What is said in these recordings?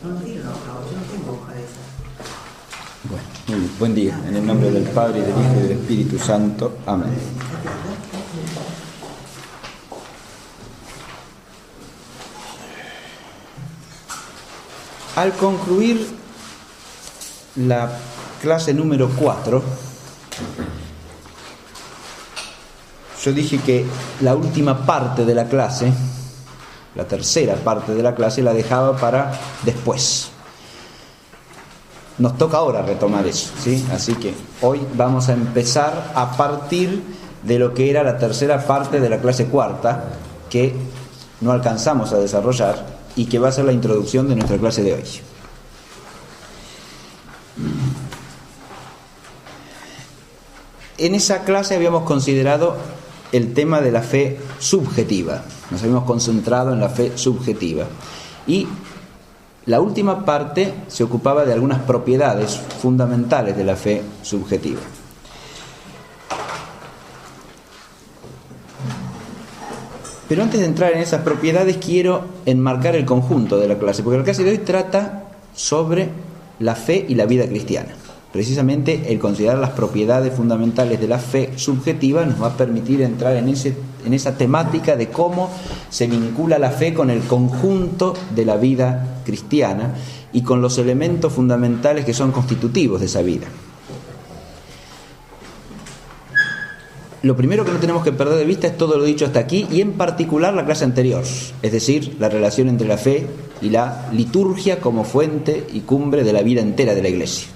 No me dieron hoja, yo no tengo hoja de esa. Bueno, muy bien. Buen día. En el nombre del Padre, y del Hijo y del Espíritu Santo. Amén. Al concluir la clase número 4, yo dije que la última parte de la clase, la tercera parte de la clase, la dejaba para después. Nos toca ahora retomar eso, ¿sí? Así que hoy vamos a empezar a partir de lo que era la tercera parte de la clase cuarta, que no alcanzamos a desarrollar y que va a ser la introducción de nuestra clase de hoy. En esa clase habíamos considerado el tema de la fe subjetiva. Nos habíamos concentrado en la fe subjetiva. Y la última parte se ocupaba de algunas propiedades fundamentales de la fe subjetiva. Pero antes de entrar en esas propiedades quiero enmarcar el conjunto de la clase, porque la clase de hoy trata sobre la fe y la vida cristiana. Precisamente el considerar las propiedades fundamentales de la fe subjetiva nos va a permitir entrar en esa temática de cómo se vincula la fe con el conjunto de la vida cristiana y con los elementos fundamentales que son constitutivos de esa vida. Lo primero que no tenemos que perder de vista es todo lo dicho hasta aquí y en particular la clase anterior, es decir, la relación entre la fe y la liturgia como fuente y cumbre de la vida entera de la Iglesia.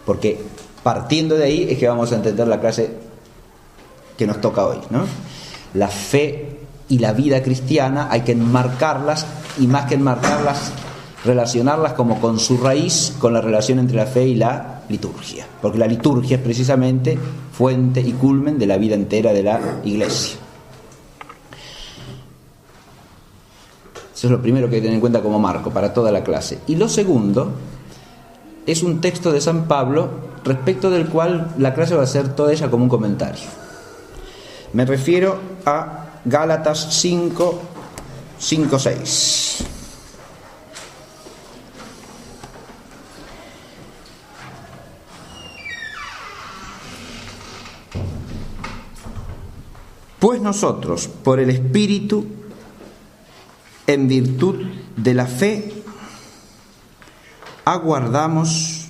Porque partiendo de ahí es que vamos a entender la clase que nos toca hoy, ¿no? La fe y la vida cristiana hay que enmarcarlas y más que enmarcarlas, relacionarlas como con su raíz con la relación entre la fe y la liturgia. Porque la liturgia es precisamente fuente y culmen de la vida entera de la Iglesia. Eso es lo primero que hay que tener en cuenta como marco para toda la clase. Y lo segundo es un texto de San Pablo respecto del cual la clase va a ser toda ella como un comentario. Me refiero a Gálatas 5, 6. Pues nosotros, por el Espíritu, en virtud de la fe, aguardamos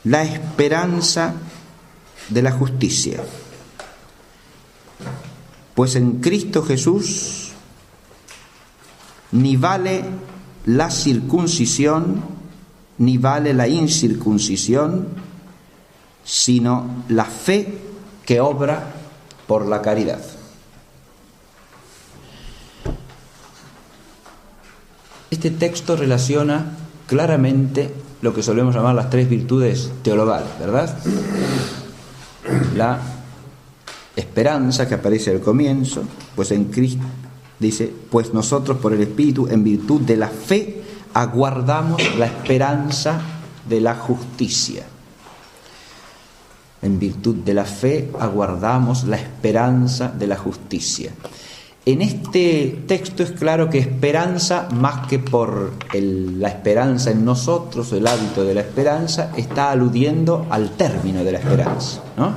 la esperanza de la justicia. Pues en Cristo Jesús ni vale la circuncisión ni vale la incircuncisión, sino la fe que obra por la caridad. Este texto relaciona claramente lo que solemos llamar las tres virtudes teologales, ¿verdad? La esperanza que aparece al comienzo, pues en Cristo, dice, pues nosotros por el Espíritu, en virtud de la fe, aguardamos la esperanza de la justicia. En virtud de la fe, aguardamos la esperanza de la justicia. En este texto es claro que esperanza, más que por la esperanza en nosotros, el hábito de la esperanza, está aludiendo al término de la esperanza, ¿no?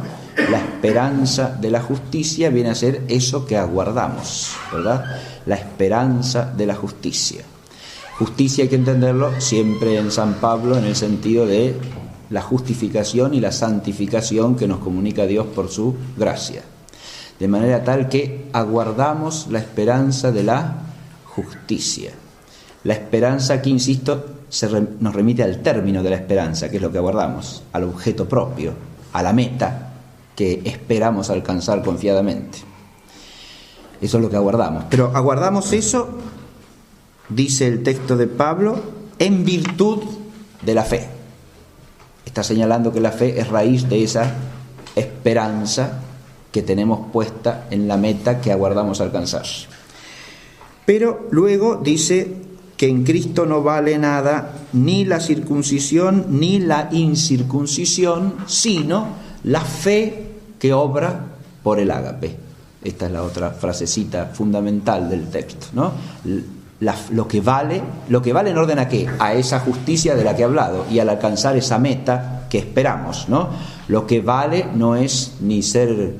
La esperanza de la justicia viene a ser eso que aguardamos, ¿verdad? La esperanza de la justicia. Justicia hay que entenderlo siempre en San Pablo en el sentido de la justificación y la santificación que nos comunica Dios por su gracia. De manera tal que aguardamos la esperanza de la justicia. La esperanza aquí, insisto, nos remite al término de la esperanza, que es lo que aguardamos, al objeto propio, a la meta que esperamos alcanzar confiadamente. Eso es lo que aguardamos. Pero aguardamos eso, dice el texto de Pablo, en virtud de la fe. Está señalando que la fe es raíz de esa esperanza que tenemos puesta en la meta que aguardamos alcanzar. Pero luego dice que en Cristo no vale nada ni la circuncisión ni la incircuncisión, sino la fe que obra por el ágape. Esta es la otra frasecita fundamental del texto, ¿no? lo que vale en orden a qué, a esa justicia de la que he hablado y al alcanzar esa meta que esperamos, ¿no? Lo que vale no es ni ser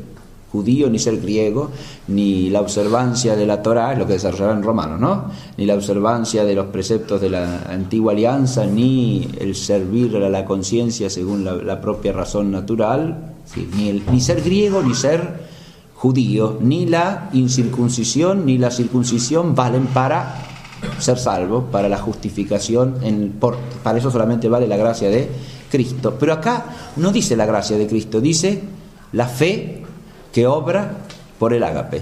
judío ni ser griego, ni la observancia de la Torá, es lo que desarrollaron en Romanos, ¿no? Ni la observancia de los preceptos de la antigua alianza, ni el servir a la conciencia según la propia razón natural, ¿sí? Ni ser griego ni ser judío, ni la incircuncisión ni la circuncisión valen para ser salvo, para la justificación, para eso solamente vale la gracia de Cristo. Pero acá no dice la gracia de Cristo, dice la fe que obra por el ágape,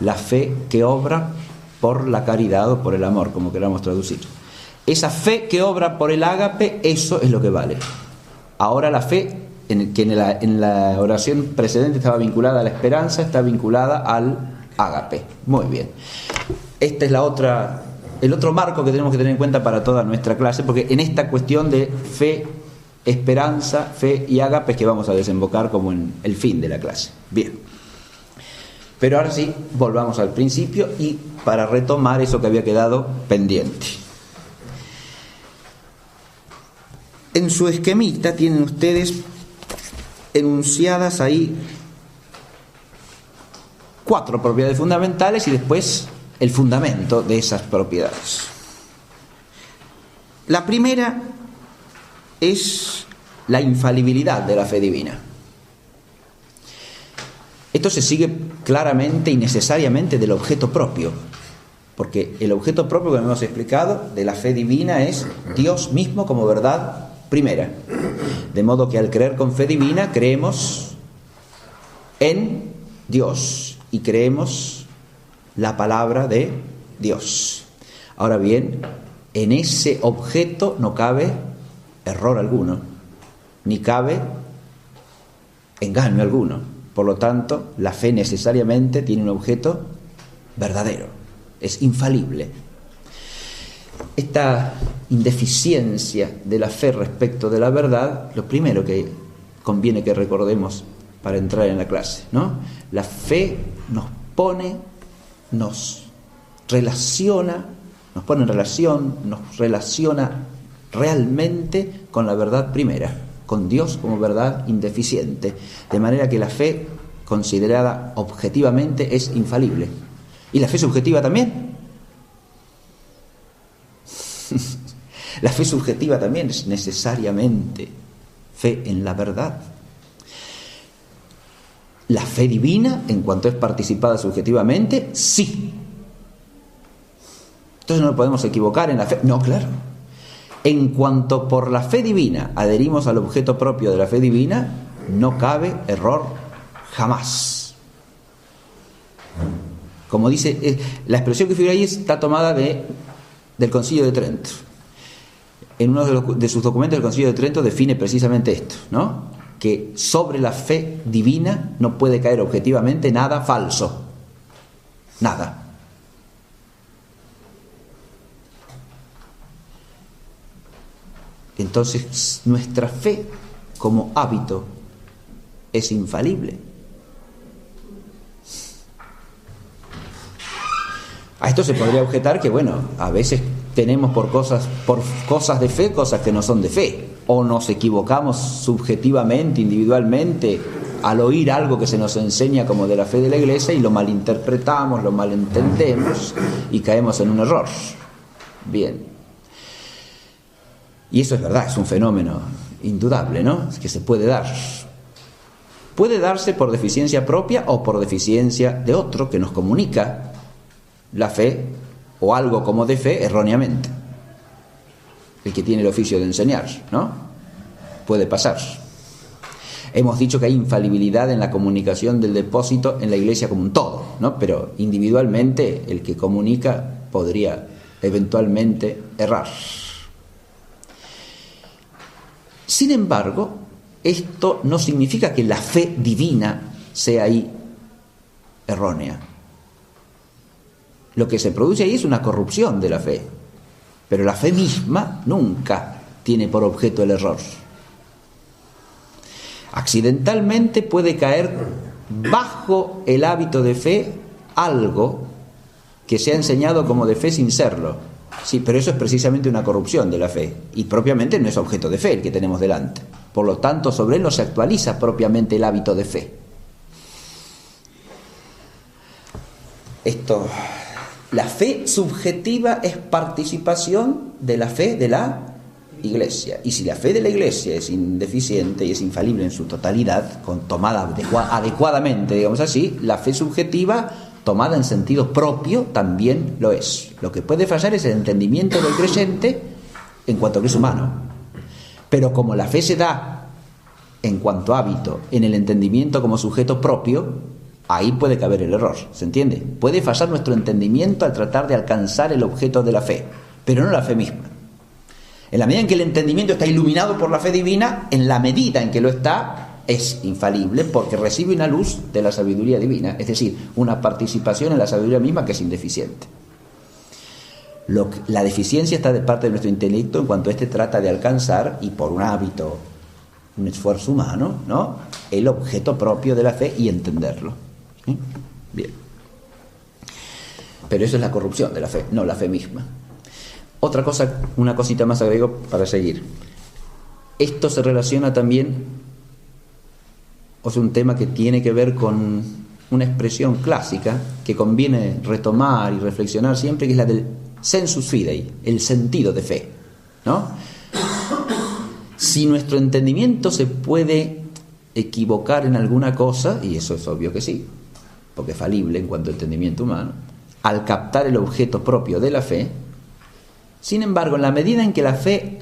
la fe que obra por la caridad o por el amor, como queramos traducir. Esa fe que obra por el ágape, eso es lo que vale. Ahora la fe, que en la oración precedente estaba vinculada a la esperanza, está vinculada al ágape. Muy bien. Este es el otro marco que tenemos que tener en cuenta para toda nuestra clase, porque en esta cuestión de fe, esperanza, fe y ágape es que vamos a desembocar como en el fin de la clase. Bien. Pero ahora sí, volvamos al principio y para retomar eso que había quedado pendiente. En su esquemita tienen ustedes enunciadas ahí 4 propiedades fundamentales y después el fundamento de esas propiedades. La primera es la infalibilidad de la fe divina. Esto se sigue claramente y necesariamente del objeto propio, porque el objeto propio que hemos explicado de la fe divina es Dios mismo como verdad primera. De modo que al creer con fe divina creemos en Dios y creemos la palabra de Dios. Ahora bien, en ese objeto no cabe error alguno, ni cabe engaño alguno. Por lo tanto, la fe necesariamente tiene un objeto verdadero, es infalible. Esta indeficiencia de la fe respecto de la verdad, lo primero que conviene que recordemos para entrar en la clase, ¿no? La fe nos pone en relación, nos relaciona realmente con la verdad primera, con Dios como verdad indeficiente, de manera que la fe considerada objetivamente es infalible. ¿Y la fe subjetiva también? La fe subjetiva también es necesariamente fe en la verdad. La fe divina, en cuanto es participada subjetivamente, sí. Entonces no nos podemos equivocar en la fe. No, claro. En cuanto por la fe divina adherimos al objeto propio de la fe divina, no cabe error jamás. Como dice, la expresión que figura ahí está tomada del Concilio de Trento. En uno de sus documentos el Concilio de Trento define precisamente esto, ¿no? Que sobre la fe divina no puede caer objetivamente nada falso. Nada. Entonces, nuestra fe como hábito es infalible. A esto se podría objetar que, bueno, a veces tenemos por cosas de fe, cosas que no son de fe, o nos equivocamos subjetivamente, individualmente, al oír algo que se nos enseña como de la fe de la Iglesia y lo malinterpretamos, lo malentendemos y caemos en un error. Bien. Y eso es verdad, es un fenómeno indudable, ¿no? Que se puede dar. Puede darse por deficiencia propia o por deficiencia de otro que nos comunica la fe o algo como de fe erróneamente. El que tiene el oficio de enseñar, ¿no? Puede pasar. Hemos dicho que hay infalibilidad en la comunicación del depósito en la Iglesia como un todo, ¿no? Pero individualmente el que comunica podría eventualmente errar. Sin embargo, esto no significa que la fe divina sea ahí errónea. Lo que se produce ahí es una corrupción de la fe, pero la fe misma nunca tiene por objeto el error. Accidentalmente puede caer bajo el hábito de fe algo que se ha enseñado como de fe sin serlo. Sí, pero eso es precisamente una corrupción de la fe, y propiamente no es objeto de fe el que tenemos delante. Por lo tanto, sobre él no se actualiza propiamente el hábito de fe. La fe subjetiva es participación de la fe de la Iglesia. Y si la fe de la Iglesia es indeficiente y es infalible en su totalidad, tomada adecuadamente, digamos así, la fe subjetiva, tomada en sentido propio, también lo es. Lo que puede fallar es el entendimiento del creyente en cuanto a que es humano. Pero como la fe se da en cuanto a hábito, en el entendimiento como sujeto propio, ahí puede caber el error, ¿se entiende? Puede fallar nuestro entendimiento al tratar de alcanzar el objeto de la fe, pero no la fe misma. En la medida en que el entendimiento está iluminado por la fe divina, en la medida en que lo está, es infalible porque recibe una luz de la sabiduría divina, es decir, una participación en la sabiduría misma que es indeficiente. La deficiencia está de parte de nuestro intelecto en cuanto éste trata de alcanzar, y por un hábito, un esfuerzo humano, ¿no?, el objeto propio de la fe y entenderlo. ¿Sí? Bien. Pero eso es la corrupción de la fe, no la fe misma. Otra cosa, una cosita más agrego para seguir. Esto se relaciona también, o sea, un tema que tiene que ver con una expresión clásica que conviene retomar y reflexionar siempre, que es la del sensus fidei, el sentido de fe, ¿no? Si nuestro entendimiento se puede equivocar en alguna cosa, y eso es obvio que sí, porque es falible en cuanto a entendimiento humano, al captar el objeto propio de la fe, sin embargo, en la medida en que la fe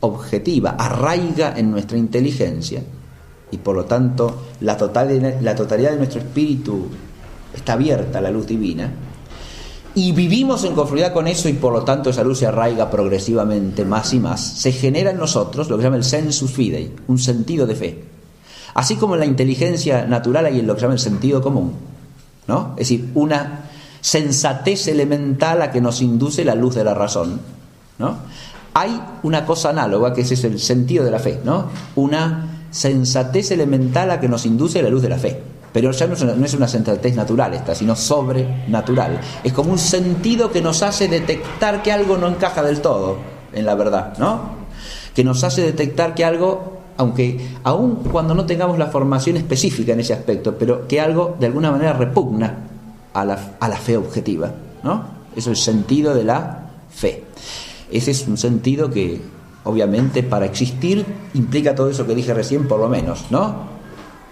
objetiva arraiga en nuestra inteligencia, y por lo tanto la totalidad de nuestro espíritu está abierta a la luz divina, y vivimos en conformidad con eso, y por lo tanto esa luz se arraiga progresivamente más y más, se genera en nosotros lo que se llama el sensus fidei, un sentido de fe. Así como en la inteligencia natural hay lo que se llama el sentido común, ¿no? Es decir, una sensatez elemental a que nos induce la luz de la razón, ¿no? Hay una cosa análoga, que ese es el sentido de la fe, ¿no? Una sensatez elemental a que nos induce la luz de la fe. Pero ya no es una sensatez natural esta, sino sobrenatural. Es como un sentido que nos hace detectar que algo no encaja del todo en la verdad, ¿no? Que nos hace detectar que algo, aun cuando no tengamos la formación específica en ese aspecto, pero que algo de alguna manera repugna a la fe objetiva, ¿no? Eso es el sentido de la fe. Ese es un sentido que, obviamente, para existir implica todo eso que dije recién, por lo menos, ¿no?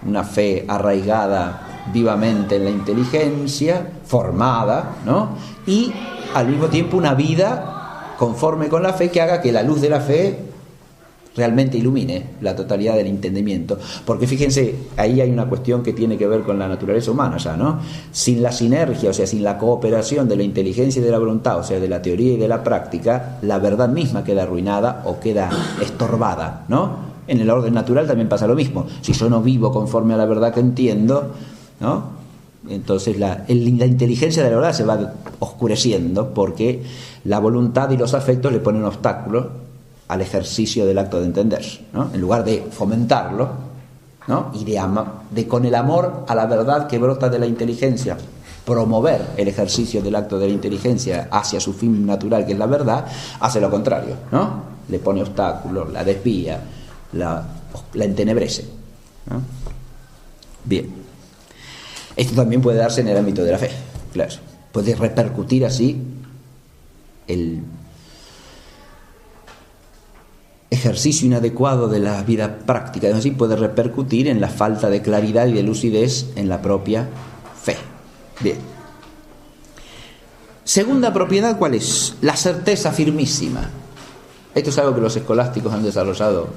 Una fe arraigada vivamente en la inteligencia, formada, ¿no? Y al mismo tiempo una vida conforme con la fe que haga que la luz de la fe realmente ilumine la totalidad del entendimiento. Porque fíjense, ahí hay una cuestión que tiene que ver con la naturaleza humana ya, ¿no? Sin la sinergia, o sea, sin la cooperación de la inteligencia y de la voluntad, o sea, de la teoría y de la práctica, la verdad misma queda arruinada o queda estorbada, ¿no? En el orden natural también pasa lo mismo. Si yo no vivo conforme a la verdad que entiendo, ¿no?, entonces la inteligencia de la verdad se va oscureciendo porque la voluntad y los afectos le ponen obstáculo al ejercicio del acto de entender, ¿no? En lugar de fomentarlo, ¿no?, y de con el amor a la verdad que brota de la inteligencia, promover el ejercicio del acto de la inteligencia hacia su fin natural, que es la verdad, hace lo contrario, ¿no? Le pone obstáculos, la desvía, la entenebrece, ¿no? Bien. Esto también puede darse en el ámbito de la fe, claro. Puede repercutir así el ejercicio inadecuado de la vida práctica, es decir, puede repercutir en la falta de claridad y de lucidez en la propia fe. Bien. Segunda propiedad, ¿cuál es? La certeza firmísima. Esto es algo que los escolásticos han desarrollado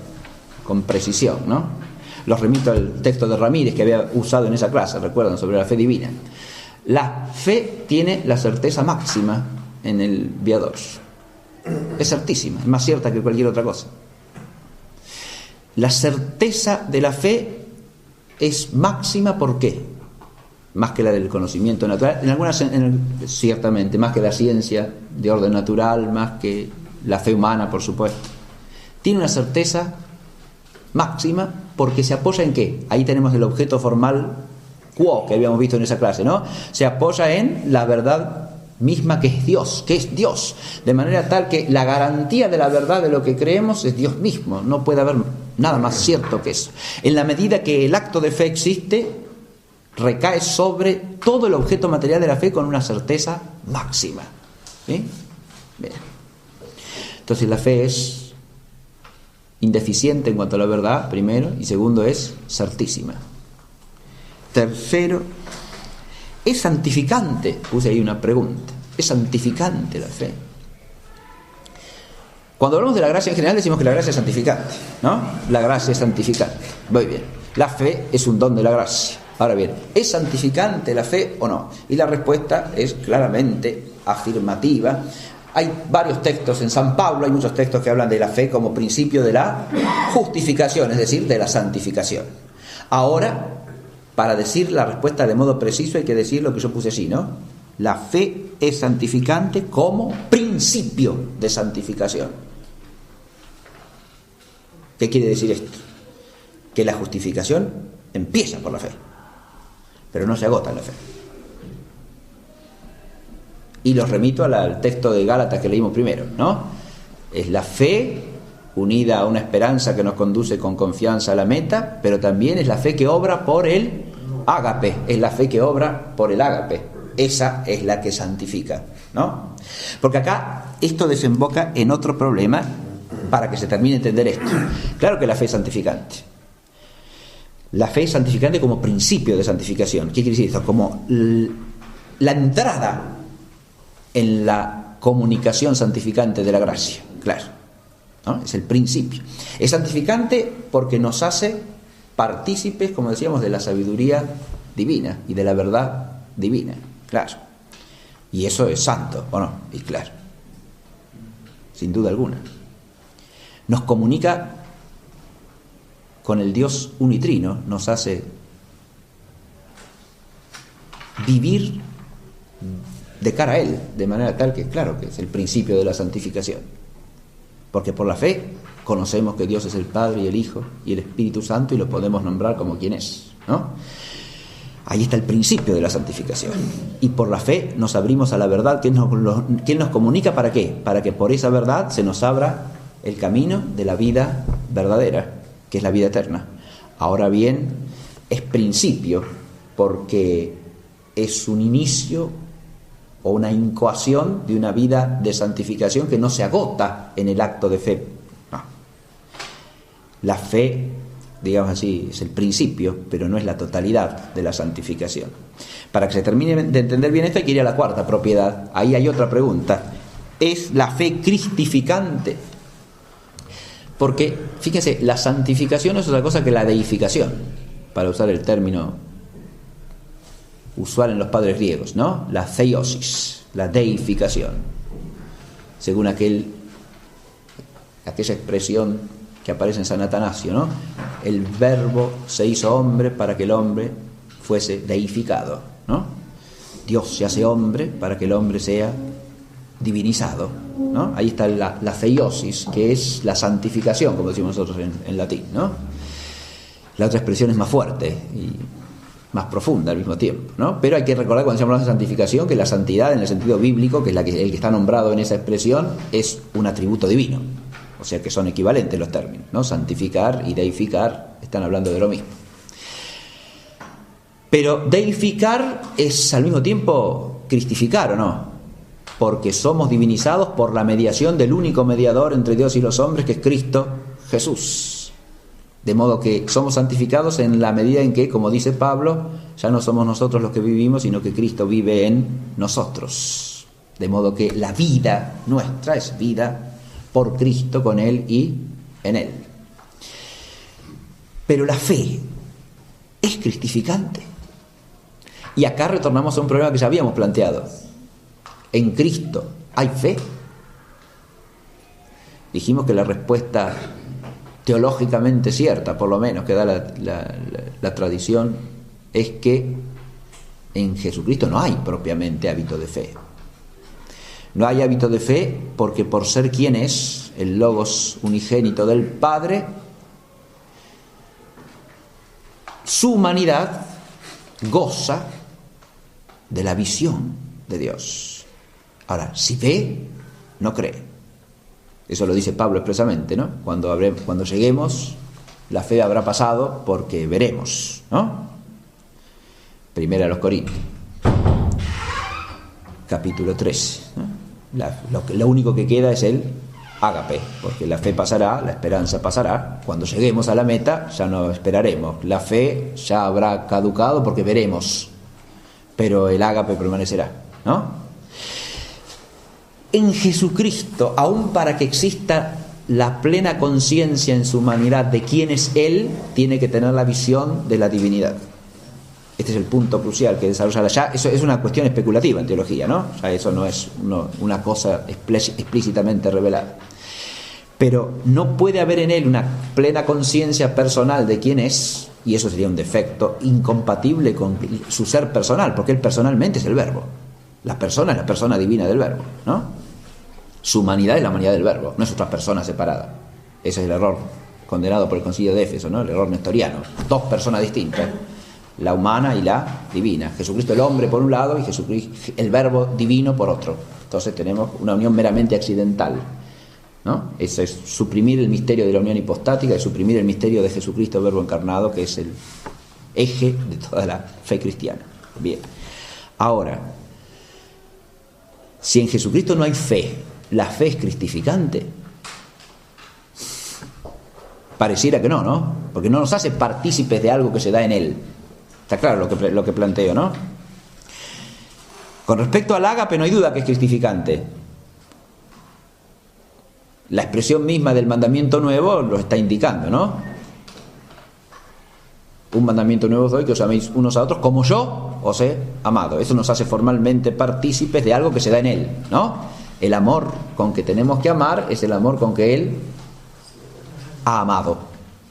con precisión, ¿no? Los remito al texto de Ramírez que había usado en esa clase, recuerdan, sobre la fe divina. La fe tiene la certeza máxima en el Via Dolce. Es certísima, es más cierta que cualquier otra cosa. La certeza de la fe es máxima, ¿por qué? Más que la del conocimiento natural, ciertamente, más que la ciencia de orden natural, más que la fe humana, por supuesto. Tiene una certeza máxima porque se apoya en ¿qué? Ahí tenemos el objeto formal quo que habíamos visto en esa clase, ¿no? Se apoya en la verdad misma que es Dios, de manera tal que la garantía de la verdad de lo que creemos es Dios mismo. No puede haber nada más cierto que eso. En la medida que el acto de fe existe, recae sobre todo el objeto material de la fe con una certeza máxima. ¿Sí? Bien. Entonces la fe es indeficiente en cuanto a la verdad, primero, y segundo es certísima. Tercero, es santificante. Puse ahí una pregunta. ¿Es santificante la fe? Cuando hablamos de la gracia en general decimos que la gracia es santificante, ¿no? La gracia es santificante. Muy bien. La fe es un don de la gracia. Ahora bien, ¿es santificante la fe o no? Y la respuesta es claramente afirmativa. Hay varios textos en San Pablo, hay muchos textos que hablan de la fe como principio de la justificación, es decir, de la santificación. Ahora, para decir la respuesta de modo preciso hay que decir lo que yo puse allí, ¿no? La fe es santificante como principio de santificación. ¿Qué quiere decir esto? Que la justificación empieza por la fe, pero no se agota en la fe. Y los remito al texto de Gálatas que leímos primero, ¿no? Es la fe unida a una esperanza que nos conduce con confianza a la meta, pero también es la fe que obra por el ágape, es la fe que obra por el ágape. Esa es la que santifica, ¿no? Porque acá esto desemboca en otro problema para que se termine de entender esto. Claro que la fe es santificante. La fe es santificante como principio de santificación. ¿Qué quiere decir esto? Como la entrada en la comunicación santificante de la gracia. Claro, ¿no? Es el principio. Es santificante porque nos hace partícipes, como decíamos, de la sabiduría divina y de la verdad divina. Claro. Y eso es santo, ¿o no? Y claro. Sin duda alguna. Nos comunica con el Dios unitrino, nos hace vivir de cara a Él, de manera tal que, claro, que es el principio de la santificación. Porque por la fe conocemos que Dios es el Padre y el Hijo y el Espíritu Santo y lo podemos nombrar como quien es, ¿no? Ahí está el principio de la santificación. Y por la fe nos abrimos a la verdad que Él nos comunica. ¿Para qué? Para que por esa verdad se nos abra el camino de la vida verdadera, que es la vida eterna. Ahora bien, es principio porque es un inicio o una incoación de una vida de santificación que no se agota en el acto de fe. No. La fe, digamos así, es el principio, pero no es la totalidad de la santificación. Para que se termine de entender bien esto hay que ir a la cuarta propiedad. Ahí hay otra pregunta. ¿Es la fe cristificante? Porque, fíjense, la santificación es otra cosa que la deificación, para usar el término usual en los padres griegos, ¿no? La theosis, la deificación, según aquella expresión que aparece en San Atanasio, ¿no? El verbo se hizo hombre para que el hombre fuese deificado, ¿no? Dios se hace hombre para que el hombre sea divinizado, ¿no? Ahí está la theosis, que es la santificación, como decimos nosotros en latín, ¿no? La otra expresión es más fuerte y más profunda al mismo tiempo, ¿no? Pero hay que recordar cuando se habla de santificación que la santidad en el sentido bíblico, que es el que está nombrado en esa expresión, es un atributo divino, o sea que son equivalentes los términos, ¿no? Santificar y deificar están hablando de lo mismo. Pero deificar es al mismo tiempo cristificar, ¿o no? Porque somos divinizados por la mediación del único mediador entre Dios y los hombres, que es Cristo Jesús. De modo que somos santificados en la medida en que, como dice Pablo, ya no somos nosotros los que vivimos, sino que Cristo vive en nosotros. De modo que la vida nuestra es vida por Cristo, con Él y en Él. Pero la fe es cristificante. Y acá retornamos a un problema que ya habíamos planteado. ¿En Cristo hay fe? Dijimos que la respuesta teológicamente cierta, por lo menos, que da la tradición, es que en Jesucristo no hay propiamente hábito de fe. No hay hábito de fe porque, por ser quien es, el Logos unigénito del Padre, su humanidad goza de la visión de Dios. Ahora, si ve, no cree. Eso lo dice Pablo expresamente, ¿no? Cuando lleguemos, la fe habrá pasado porque veremos, ¿no? Primera a los Corintios, capítulo 13, ¿no? Lo único que queda es el ágape, porque la fe pasará, la esperanza pasará. Cuando lleguemos a la meta, ya no esperaremos. La fe ya habrá caducado porque veremos, pero el ágape permanecerá, ¿no? En Jesucristo, aún para que exista la plena conciencia en su humanidad de quién es Él, tiene que tener la visión de la divinidad. Este es el punto crucial que desarrolla ya. Eso es una cuestión especulativa en teología, ¿no? O sea, eso no es una cosa explícitamente revelada. Pero no puede haber en Él una plena conciencia personal de quién es, y eso sería un defecto incompatible con su ser personal, porque Él personalmente es el Verbo. La persona es la persona divina del Verbo, ¿no? Su humanidad es la humanidad del Verbo, no es otra persona separada. Ese es el error condenado por el Concilio de Éfeso, ¿no? El error nestoriano. Dos personas distintas, la humana y la divina. Jesucristo el hombre por un lado y Jesucristo el Verbo divino por otro. Entonces tenemos una unión meramente accidental, ¿no? Eso es suprimir el misterio de la unión hipostática y suprimir el misterio de Jesucristo el Verbo encarnado, que es el eje de toda la fe cristiana. Bien. Ahora, si en Jesucristo no hay fe, ¿la fe es cristificante? Pareciera que no, ¿no? Porque no nos hace partícipes de algo que se da en Él. Está claro lo que planteo, ¿no? Con respecto al ágape no hay duda que es cristificante. La expresión misma del mandamiento nuevo lo está indicando, ¿no? Un mandamiento nuevo os doy, que os améis unos a otros como yo os he amado. Eso nos hace formalmente partícipes de algo que se da en Él, ¿no? El amor con que tenemos que amar es el amor con que Él ha amado,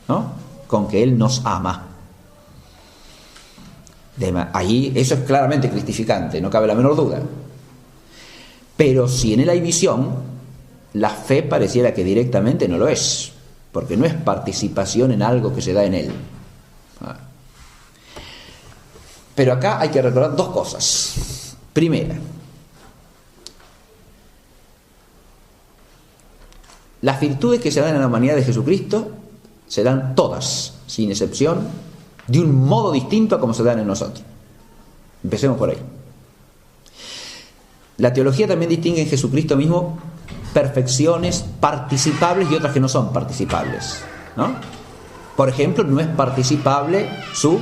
¿no? Con que Él nos ama. Ahí eso es claramente cristificante, no cabe la menor duda. Pero si en Él hay visión, la fe pareciera que directamente no lo es, porque no es participación en algo que se da en Él. Pero acá hay que recordar dos cosas. Primera, las virtudes que se dan en la humanidad de Jesucristo se dan todas, sin excepción, de un modo distinto a como se dan en nosotros. Empecemos por ahí. La teología también distingue en Jesucristo mismo perfecciones participables y otras que no son participables, ¿no? Por ejemplo, no es participable su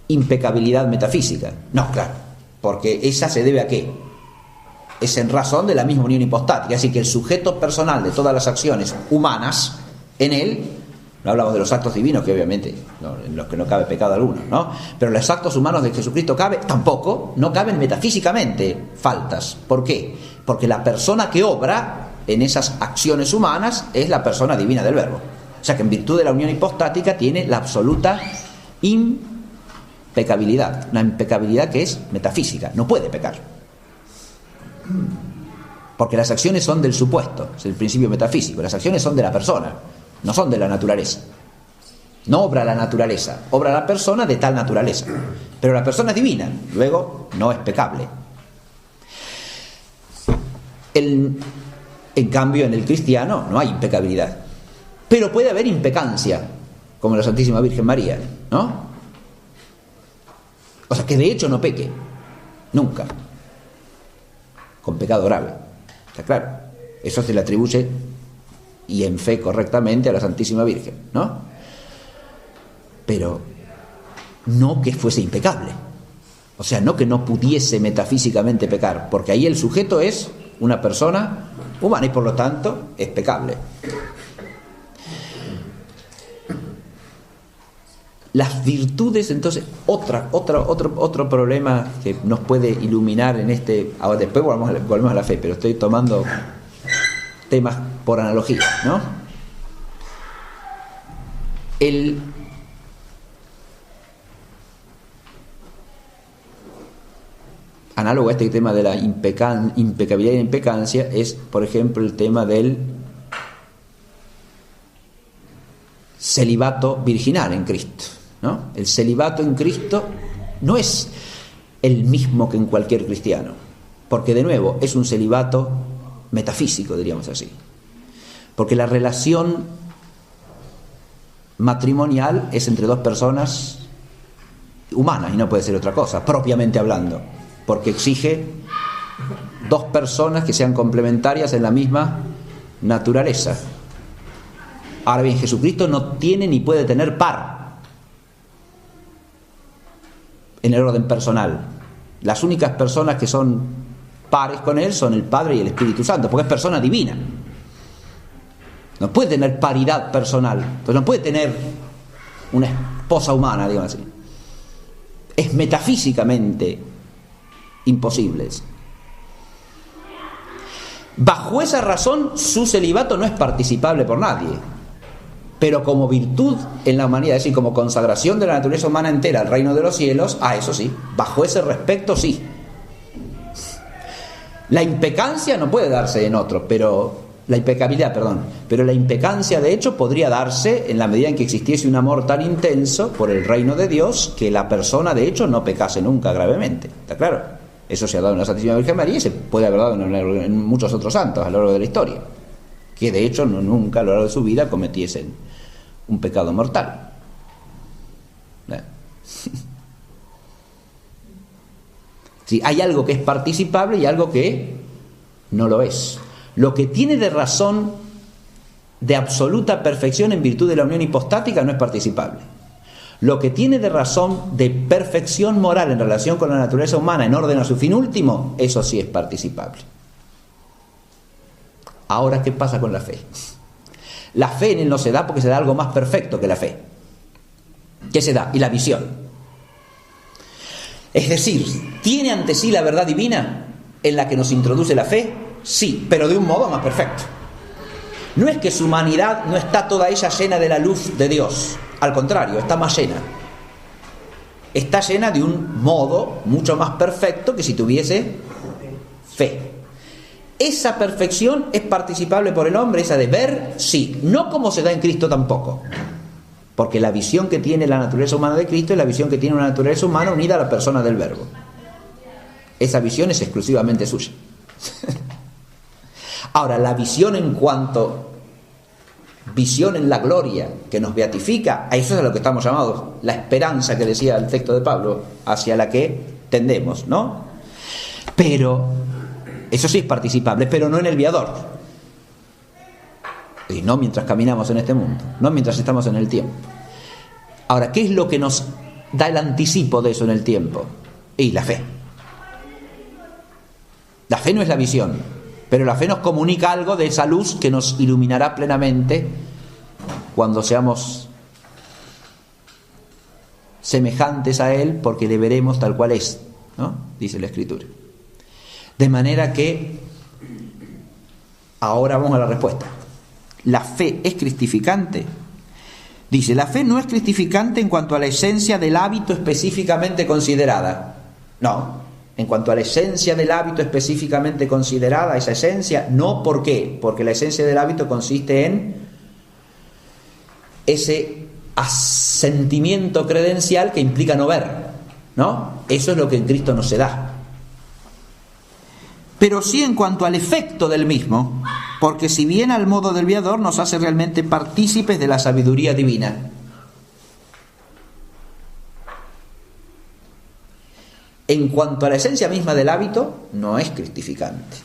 impecabilidad metafísica. No, claro, porque esa se debe a ¿qué? Es en razón de la misma unión hipostática. Así que el sujeto personal de todas las acciones humanas en Él, no hablamos de los actos divinos, que obviamente en los que no cabe pecado alguno, ¿no? Pero los actos humanos de Jesucristo no caben metafísicamente faltas. ¿Por qué? Porque la persona que obra en esas acciones humanas es la persona divina del Verbo. O sea que en virtud de la unión hipostática tiene la absoluta impecabilidad, una impecabilidad que es metafísica, no puede pecar. Porque las acciones son del supuesto, es el principio metafísico, las acciones son de la persona, no son de la naturaleza. No obra la naturaleza, obra la persona de tal naturaleza. Pero la persona es divina, luego no es pecable. En cambio, en el cristiano no hay impecabilidad. Pero puede haber impecancia, como la Santísima Virgen María, ¿no? O sea, que de hecho no peque, nunca, con pecado grave, está claro. Eso se le atribuye, y en fe correctamente, a la Santísima Virgen, ¿no? Pero no que fuese impecable, o sea, no que no pudiese metafísicamente pecar, porque ahí el sujeto es una persona humana y por lo tanto es pecable. Las virtudes, entonces, otro problema que nos puede iluminar en este. Ahora después volvemos a la fe, pero estoy tomando temas por analogía, ¿no? Análogo a este tema de la impecabilidad y la impecancia es, por ejemplo, el tema del celibato virginal en Cristo, ¿no? El celibato en Cristo no es el mismo que en cualquier cristiano. Porque de nuevo es un celibato metafísico, diríamos así. Porque la relación matrimonial es entre dos personas humanas y no puede ser otra cosa, propiamente hablando, porque exige dos personas que sean complementarias en la misma naturaleza. Ahora bien, Jesucristo no tiene ni puede tener par en el orden personal. Las únicas personas que son pares con Él son el Padre y el Espíritu Santo, porque es persona divina. No puede tener paridad personal, pues no puede tener una esposa humana, digamos así. Es metafísicamente imposible eso. Bajo esa razón, su celibato no es participable por nadie, pero como virtud en la humanidad, es decir, como consagración de la naturaleza humana entera al reino de los cielos, eso sí, bajo ese respecto sí. La impecancia no puede darse en otro, pero la impecabilidad, pero la impecancia de hecho podría darse en la medida en que existiese un amor tan intenso por el reino de Dios que la persona de hecho no pecase nunca gravemente, ¿está claro? Eso se ha dado en la Santísima Virgen María y se puede haber dado en muchos otros santos a lo largo de la historia, que de hecho nunca a lo largo de su vida cometiesen un pecado mortal. Sí, hay algo que es participable y algo que no lo es. Lo que tiene de razón de absoluta perfección en virtud de la unión hipostática no es participable. Lo que tiene de razón de perfección moral en relación con la naturaleza humana en orden a su fin último, eso sí es participable. Ahora, ¿qué pasa con la fe? La fe en Él no se da porque se da algo más perfecto que la fe. ¿Qué se da? Y la visión. Es decir, ¿tiene ante sí la verdad divina en la que nos introduce la fe? Sí, pero de un modo más perfecto. No es que su humanidad no está toda ella llena de la luz de Dios. Al contrario, está más llena. Está llena de un modo mucho más perfecto que si tuviese fe. Esa perfección es participable por el hombre, esa de ver, sí. No como se da en Cristo tampoco. Porque la visión que tiene la naturaleza humana de Cristo es la visión que tiene una naturaleza humana unida a la persona del Verbo. Esa visión es exclusivamente suya. Ahora, la visión en cuanto visión en la gloria que nos beatifica, a eso es a lo que estamos llamados, la esperanza que decía el texto de Pablo, hacia la que tendemos, ¿no? Pero, eso sí es participable, pero no en el viador. Y no mientras caminamos en este mundo, no mientras estamos en el tiempo. Ahora, ¿qué es lo que nos da el anticipo de eso en el tiempo? Y la fe. La fe no es la visión, pero la fe nos comunica algo de esa luz que nos iluminará plenamente cuando seamos semejantes a Él, porque le veremos tal cual es, ¿no? Dice la Escritura. De manera que ahora vamos a la respuesta. ¿La fe es cristificante? Dice, la fe no es cristificante en cuanto a la esencia del hábito específicamente considerada. No. En cuanto a la esencia del hábito específicamente considerada, esa esencia, no. ¿Por qué? Porque la esencia del hábito consiste en ese asentimiento credencial que implica no ver, ¿no? Eso es lo que en Cristo no se da. Pero sí en cuanto al efecto del mismo, porque si bien al modo del viador nos hace realmente partícipes de la sabiduría divina. En cuanto a la esencia misma del hábito, no es cristificante.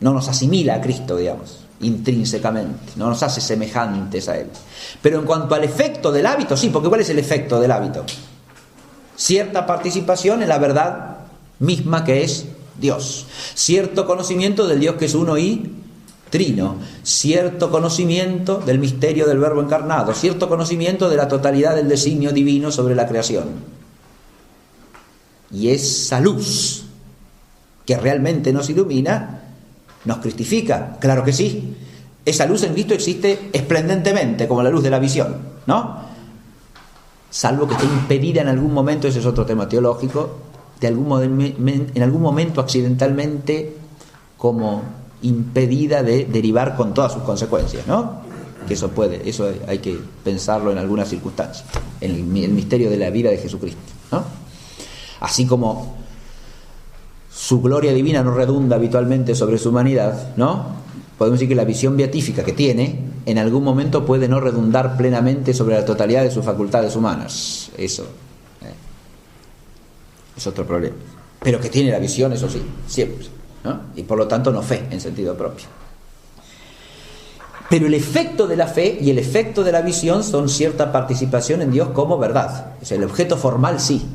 No nos asimila a Cristo, digamos, intrínsecamente. No nos hace semejantes a Él. Pero en cuanto al efecto del hábito, sí, porque ¿cuál es el efecto del hábito? Cierta participación en la verdad misma que es Dios. Cierto conocimiento del Dios que es uno y trino. Cierto conocimiento del misterio del Verbo encarnado. Cierto conocimiento de la totalidad del designio divino sobre la creación. Y esa luz que realmente nos ilumina, nos cristifica, claro que sí. Esa luz en Cristo existe esplendentemente, como la luz de la visión, ¿no? Salvo que esté impedida en algún momento, ese es otro tema teológico, en algún momento accidentalmente como impedida de derivar con todas sus consecuencias, ¿no? Que eso hay que pensarlo en algunas circunstancias, en el misterio de la vida de Jesucristo, ¿no? Así como su gloria divina no redunda habitualmente sobre su humanidad, ¿no? Podemos decir que la visión beatífica que tiene en algún momento puede no redundar plenamente sobre la totalidad de sus facultades humanas. Eso es otro problema. Pero que tiene la visión, eso sí, siempre, ¿no? Y por lo tanto no fe en sentido propio. Pero el efecto de la fe y el efecto de la visión son cierta participación en Dios como verdad. O sea, el objeto formal sí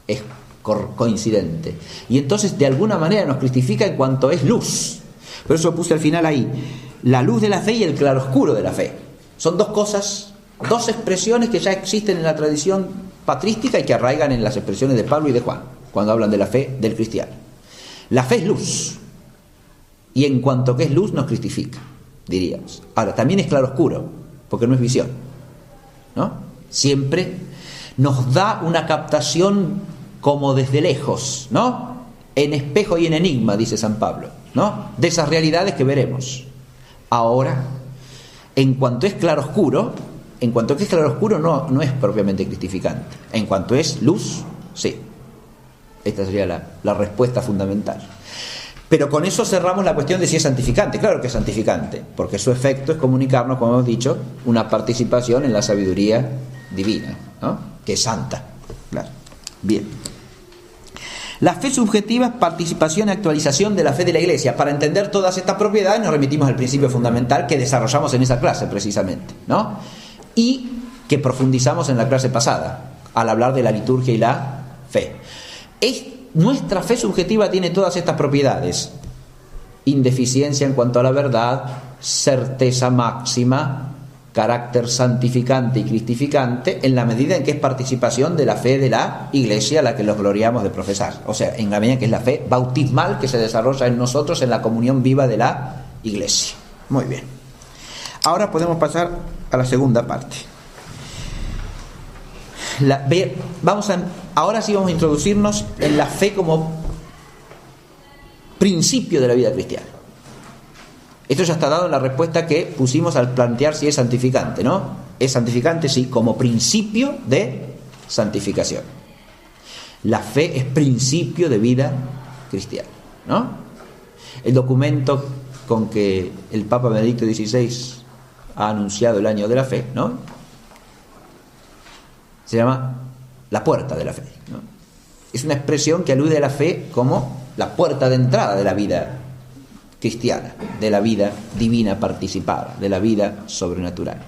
es coincidente. Y entonces de alguna manera nos cristifica en cuanto es luz. Por eso puse al final ahí la luz de la fe y el claroscuro de la fe. Son dos cosas, dos expresiones que ya existen en la tradición patrística y que arraigan en las expresiones de Pablo y de Juan, cuando hablan de la fe del cristiano. La fe es luz, y en cuanto que es luz nos cristifica, diríamos. Ahora, también es claroscuro, porque no es visión, ¿no? Siempre nos da una captación como desde lejos, ¿no? En espejo y en enigma, dice San Pablo, ¿no? De esas realidades que veremos. Ahora, en cuanto es claroscuro no es propiamente cristificante. En cuanto es luz, sí. Esta sería la respuesta fundamental. Pero con eso cerramos la cuestión de si es santificante. Claro que es santificante, porque su efecto es comunicarnos, como hemos dicho, una participación en la sabiduría divina, ¿no? Que es santa. Claro. Bien. La fe subjetiva es participación y actualización de la fe de la Iglesia. Para entender todas estas propiedades nos remitimos al principio fundamental que desarrollamos en esa clase precisamente, ¿no? Y que profundizamos en la clase pasada al hablar de la liturgia y la fe. Nuestra fe subjetiva tiene todas estas propiedades: indeficiencia en cuanto a la verdad, certeza máxima, carácter santificante y cristificante, en la medida en que es participación de la fe de la Iglesia a la que los gloriamos de profesar. O sea, en la medida en que es la fe bautismal que se desarrolla en nosotros en la comunión viva de la Iglesia. Muy bien. Ahora podemos pasar a la segunda parte. Ahora sí vamos a introducirnos en la fe como principio de la vida cristiana. Esto ya está dado en la respuesta que pusimos al plantear si es santificante, ¿no? Es santificante, sí, como principio de santificación. La fe es principio de vida cristiana, ¿no? El documento con que el Papa Benedicto XVI ha anunciado el año de la fe, ¿no? Se llama la puerta de la fe, ¿no? Es una expresión que alude a la fe como la puerta de entrada de la vida cristiana, de la vida divina participada, de la vida sobrenatural.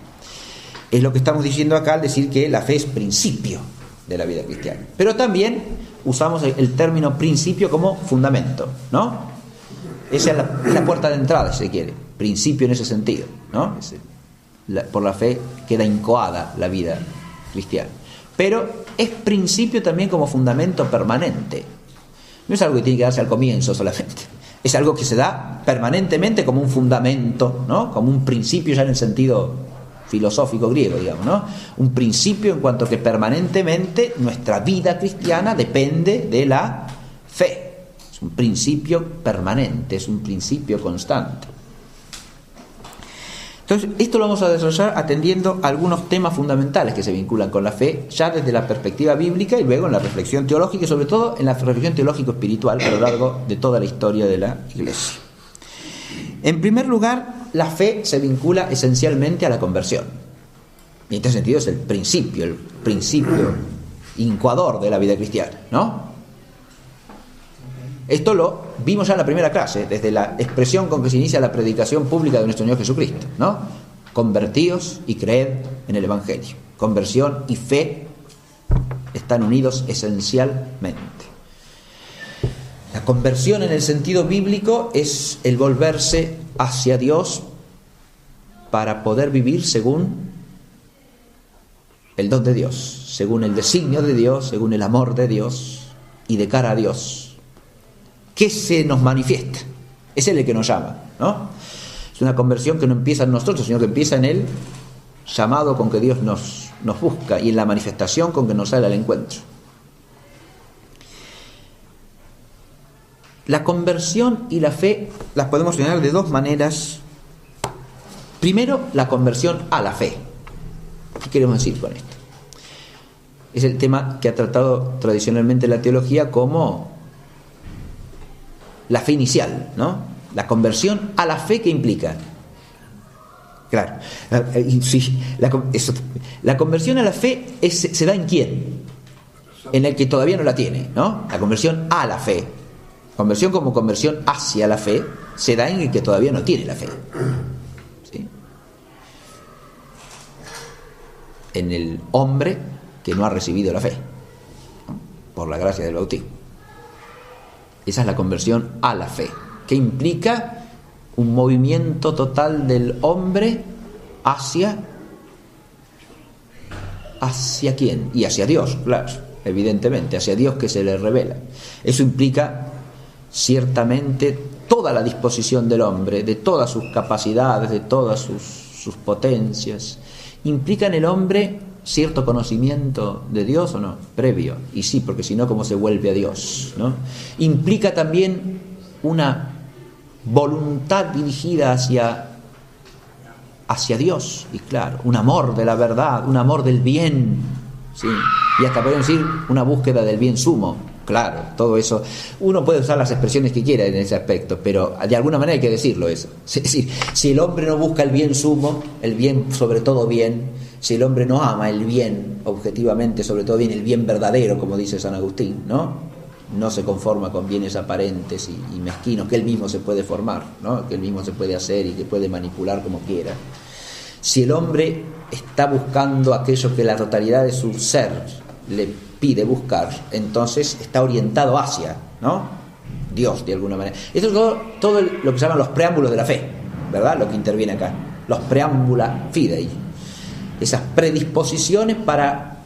Es lo que estamos diciendo acá al decir que la fe es principio de la vida cristiana. Pero también usamos el término principio como fundamento, ¿no? Esa es la puerta de entrada, si se quiere, principio en ese sentido, ¿no? Por la fe queda incoada la vida cristiana. Pero es principio también como fundamento permanente. No es algo que tiene que darse al comienzo solamente. Es algo que se da permanentemente como un fundamento, ¿no? Como un principio ya en el sentido filosófico griego, digamos, ¿no? Un principio en cuanto que permanentemente nuestra vida cristiana depende de la fe. Es un principio permanente, es un principio constante. Entonces, esto lo vamos a desarrollar atendiendo algunos temas fundamentales que se vinculan con la fe, ya desde la perspectiva bíblica y luego en la reflexión teológica y sobre todo en la reflexión teológico-espiritual a lo largo de toda la historia de la Iglesia. En primer lugar, la fe se vincula esencialmente a la conversión. Y en este sentido es el principio incoador de la vida cristiana, ¿no? Esto lo vimos ya en la primera clase, desde la expresión con que se inicia la predicación pública de nuestro Señor Jesucristo, ¿no? Convertíos y creed en el Evangelio. Conversión y fe están unidos esencialmente. La conversión en el sentido bíblico es el volverse hacia Dios para poder vivir según el don de Dios, según el designio de Dios, según el amor de Dios y de cara a Dios. ¿Qué se nos manifiesta? Es Él el que nos llama, ¿no? Es una conversión que no empieza en nosotros, sino que empieza en el llamado con que Dios nos busca y en la manifestación con que nos sale al encuentro. La conversión y la fe las podemos señalar de dos maneras. Primero, la conversión a la fe. ¿Qué queremos decir con esto? Es el tema que ha tratado tradicionalmente la teología como la fe inicial, ¿no? La conversión a la fe, ¿qué implica? Claro, sí, la conversión a la fe se da en quién, en el que todavía no la tiene, ¿no? La conversión a la fe, conversión como conversión hacia la fe, se da en el que todavía no tiene la fe, ¿sí? En el hombre que no ha recibido la fe, ¿no? Por la gracia del bautismo. Esa es la conversión a la fe, que implica un movimiento total del hombre hacia quién, y hacia Dios, claro, evidentemente, hacia Dios que se le revela. Eso implica ciertamente toda la disposición del hombre, de todas sus capacidades, de todas sus potencias. Implica en el hombre cierto conocimiento de Dios, ¿o no? Previo, y sí, porque si no, ¿cómo se vuelve a Dios, ¿no? Implica también una voluntad dirigida hacia Dios, y claro, un amor de la verdad, un amor del bien, ¿sí? Y hasta podemos decir una búsqueda del bien sumo, claro, todo eso. Uno puede usar las expresiones que quiera en ese aspecto, pero de alguna manera hay que decirlo eso. Es decir, si el hombre no busca el bien sumo, el bien sobre todo bien, si el hombre no ama el bien objetivamente, sobre todo bien, el bien verdadero, como dice San Agustín, ¿no? No se conforma con bienes aparentes y mezquinos que él mismo se puede formar, ¿no? Que él mismo se puede hacer y que puede manipular como quiera. Si el hombre está buscando aquello que la totalidad de su ser le pide buscar, entonces está orientado hacia, ¿no? Dios, de alguna manera. Esto es todo lo que se llaman los preámbulos de la fe, ¿verdad? Lo que interviene acá, los preámbula fidei, esas predisposiciones para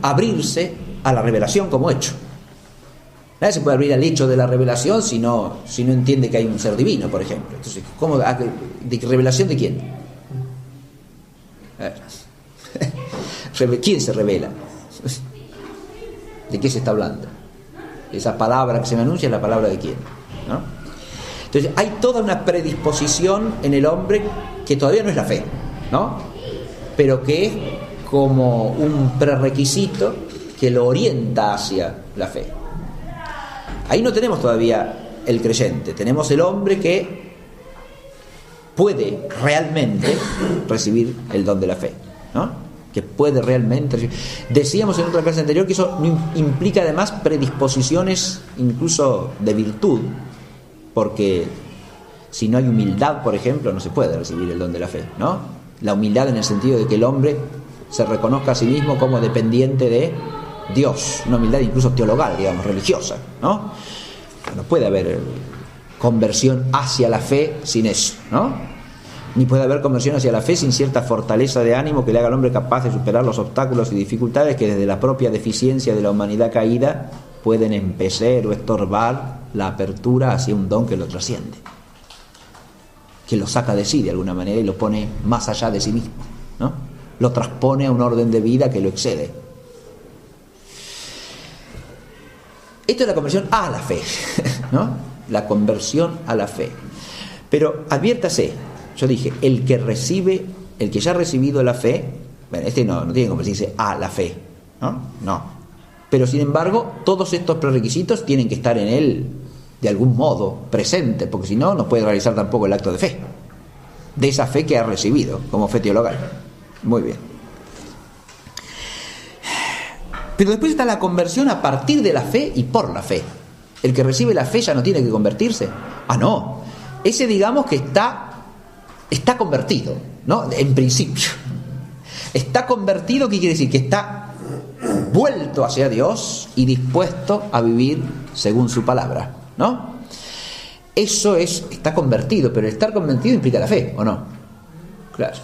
abrirse a la revelación como hecho. Nadie se puede abrir al hecho de la revelación si no entiende que hay un ser divino, por ejemplo. Entonces, ¿cómo? ¿De revelación de quién? A ver. ¿Quién se revela? ¿De qué se está hablando? Esa palabra que se me anuncia es la palabra de quién, ¿no? Entonces, hay toda una predisposición en el hombre que todavía no es la fe, ¿no? Pero que es como un prerequisito que lo orienta hacia la fe. Ahí no tenemos todavía el creyente, tenemos el hombre que puede realmente recibir el don de la fe, ¿no? Que puede realmente recibir. Decíamos en otra clase anterior que eso implica además predisposiciones incluso de virtud, porque si no hay humildad, por ejemplo, no se puede recibir el don de la fe, ¿no? La humildad en el sentido de que el hombre se reconozca a sí mismo como dependiente de Dios, una humildad incluso teologal, digamos, religiosa, ¿no? No puede haber conversión hacia la fe sin eso, ¿no? Ni puede haber conversión hacia la fe sin cierta fortaleza de ánimo que le haga al hombre capaz de superar los obstáculos y dificultades que desde la propia deficiencia de la humanidad caída pueden empecer o estorbar la apertura hacia un don que lo trasciende, que lo saca de sí de alguna manera y lo pone más allá de sí mismo, ¿no? Lo transpone a un orden de vida que lo excede. Esto es la conversión a la fe, ¿no? La conversión a la fe. Pero adviértase, yo dije, el que ya ha recibido la fe, bueno, no tiene que convertirse a la fe, ¿no? No. Pero sin embargo, todos estos prerequisitos tienen que estar en él de algún modo presentes, porque si no, no puede realizar tampoco el acto de fe, de esa fe que ha recibido como fe teologal. Muy bien. Pero después está la conversión a partir de la fe y por la fe. El que recibe la fe ya no tiene que convertirse. Ah, no. Ese, digamos que está convertido, ¿no? En principio. Está convertido, ¿qué quiere decir? Que está vuelto hacia Dios y dispuesto a vivir según su palabra, ¿no? Eso está convertido, pero el estar convertido implica la fe, ¿o no? Claro.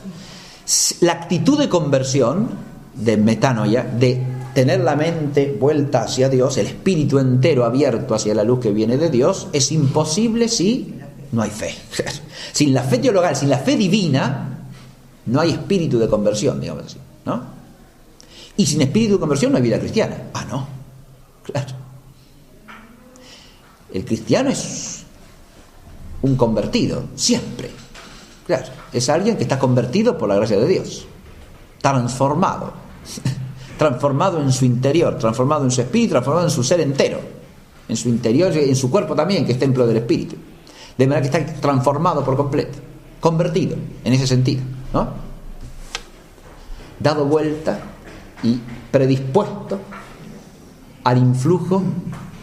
La actitud de conversión, de metanoia, de tener la mente vuelta hacia Dios, el espíritu entero abierto hacia la luz que viene de Dios, es imposible si no hay fe. Sin la fe teologal, sin la fe divina, no hay espíritu de conversión, digamos así, ¿no? Y sin espíritu de conversión no hay vida cristiana. Ah, no. Claro. El cristiano es un convertido, siempre. Claro. Es alguien que está convertido por la gracia de Dios. Transformado. Transformado en su interior, transformado en su espíritu, transformado en su ser entero. en su interior y en su cuerpo también, que es templo del Espíritu. De manera que está transformado por completo, convertido en ese sentido, ¿no? Dado vuelta y predispuesto al influjo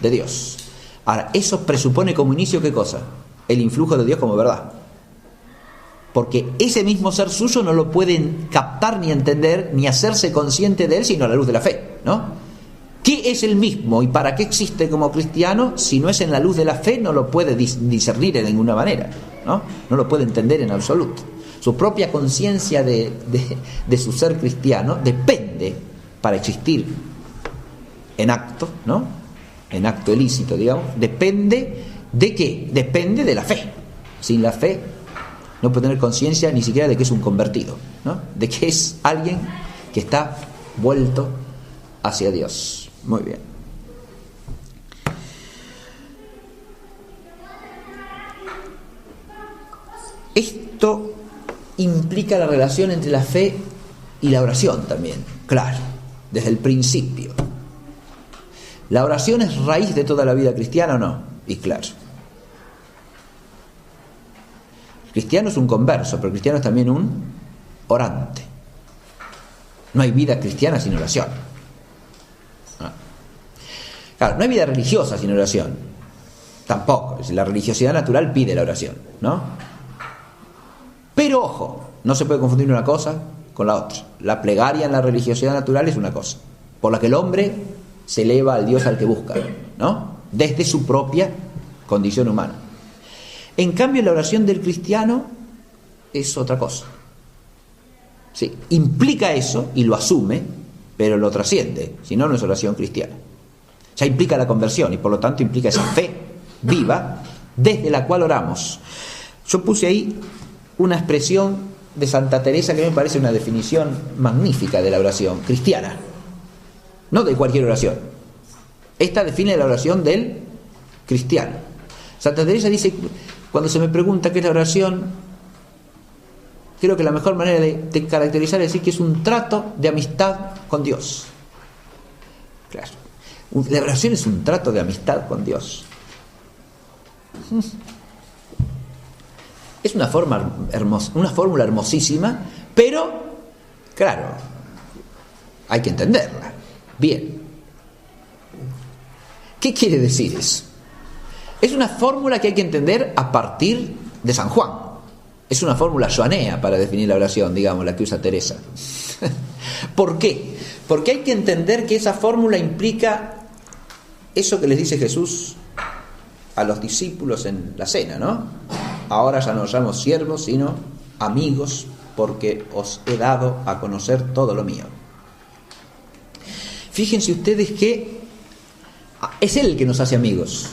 de Dios. Ahora, eso presupone como inicio, ¿qué cosa? El influjo de Dios como verdad. Porque ese mismo ser suyo no lo pueden captar ni entender ni hacerse consciente de él sino a la luz de la fe, ¿no? ¿Qué es el mismo y para qué existe como cristiano? Si no es en la luz de la fe, no lo puede discernir de ninguna manera, ¿no? No lo puede entender en absoluto. Su propia conciencia de su ser cristiano depende, para existir en acto, ¿no? En acto ilícito, digamos, depende ¿de qué? Depende de la fe. Sin la fe no puede tener conciencia ni siquiera de que es un convertido, ¿no? De que es alguien que está vuelto hacia Dios. Muy bien. Esto implica la relación entre la fe y la oración también, claro, desde el principio. ¿La oración es raíz de toda la vida cristiana o no? Y claro. El cristiano es un converso, pero el cristiano es también un orante. No hay vida cristiana sin oración. Claro, no hay vida religiosa sin oración. Tampoco. La religiosidad natural pide la oración, ¿no? Pero ojo, no se puede confundir una cosa con la otra. La plegaria en la religiosidad natural es una cosa, por la que el hombre se eleva al Dios al que busca, ¿no? Desde su propia condición humana. En cambio, la oración del cristiano es otra cosa. Sí, implica eso y lo asume, pero lo trasciende. Si no, no es oración cristiana. Ya implica la conversión y por lo tanto implica esa fe viva desde la cual oramos. Yo puse ahí una expresión de Santa Teresa que me parece una definición magnífica de la oración cristiana, no de cualquier oración. Esta define la oración del cristiano. Santa Teresa dice, cuando se me pregunta qué es la oración, creo que la mejor manera de caracterizar es decir que es un trato de amistad con Dios. Claro. La oración es un trato de amistad con Dios. Es una fórmula hermosísima, pero, claro, hay que entenderla. Bien. ¿Qué quiere decir eso? Es una fórmula que hay que entender a partir de San Juan. Es una fórmula joanea para definir la oración, digamos, la que usa Teresa. ¿Por qué? Porque hay que entender que esa fórmula implica eso que les dice Jesús a los discípulos en la cena, ¿no? Ahora ya no os llamo siervos, sino amigos, porque os he dado a conocer todo lo mío. Fíjense ustedes que es Él el que nos hace amigos.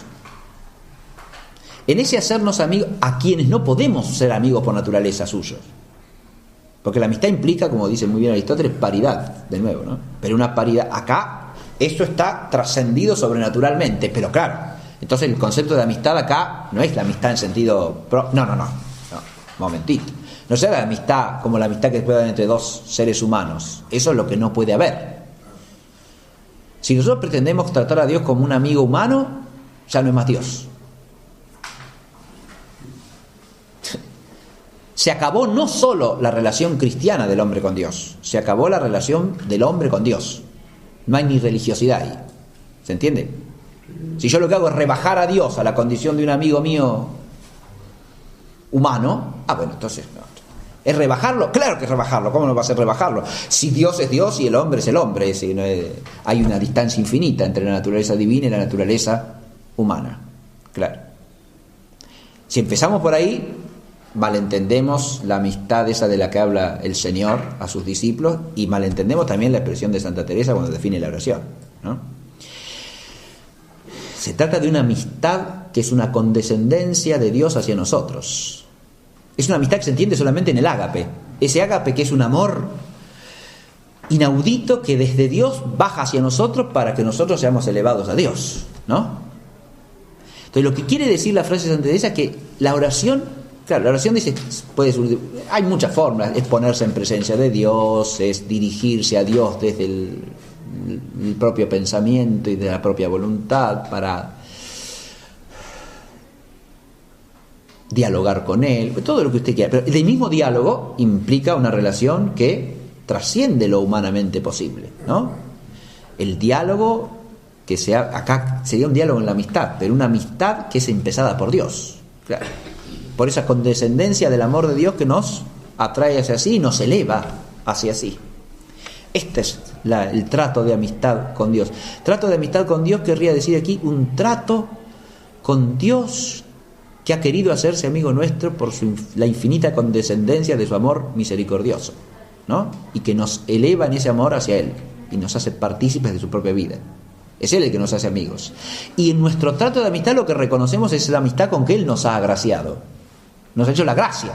En ese hacernos amigos, a quienes no podemos ser amigos por naturaleza suyos. Porque la amistad implica, como dice muy bien Aristóteles, paridad, de nuevo, ¿no? Pero una paridad, acá, esto está trascendido sobrenaturalmente, pero claro, entonces el concepto de amistad acá no es la amistad en sentido... No, momentito. No sea la amistad como la amistad que puede haber entre dos seres humanos. Eso es lo que no puede haber. Si nosotros pretendemos tratar a Dios como un amigo humano, ya no es más Dios. Se acabó no solo la relación cristiana del hombre con Dios, se acabó la relación del hombre con Dios. No hay ni religiosidad ahí. ¿Se entiende? Si yo lo que hago es rebajar a Dios a la condición de un amigo mío humano, bueno, entonces no. ¿Es rebajarlo? Claro que es rebajarlo. ¿Cómo no va a ser rebajarlo? Si Dios es Dios y el hombre es el hombre, si no hay una distancia infinita entre la naturaleza divina y la naturaleza humana. Claro. Si empezamos por ahí, malentendemos la amistad esa de la que habla el Señor a sus discípulos y malentendemos también la expresión de Santa Teresa cuando define la oración, ¿no? Se trata de una amistad que es una condescendencia de Dios hacia nosotros. Es una amistad que se entiende solamente en el ágape. Ese ágape que es un amor inaudito que desde Dios baja hacia nosotros para que nosotros seamos elevados a Dios, ¿no? Entonces lo que quiere decir la frase de Santa Teresa es que la oración... Claro, la oración dice, hay muchas formas, es ponerse en presencia de Dios, es dirigirse a Dios desde el propio pensamiento y de la propia voluntad para dialogar con Él, todo lo que usted quiera. Pero el mismo diálogo implica una relación que trasciende lo humanamente posible, ¿no? El diálogo que acá sería un diálogo en la amistad, pero una amistad que es empezada por Dios, claro. Por esa condescendencia del amor de Dios que nos atrae hacia sí y nos eleva hacia sí. Este es el trato de amistad con Dios. Trato de amistad con Dios querría decir aquí un trato con Dios que ha querido hacerse amigo nuestro por la infinita condescendencia de su amor misericordioso, ¿no? Y que nos eleva en ese amor hacia Él y nos hace partícipes de su propia vida. Es Él el que nos hace amigos. Y en nuestro trato de amistad lo que reconocemos es la amistad con que Él nos ha agraciado. Nos ha hecho la gracia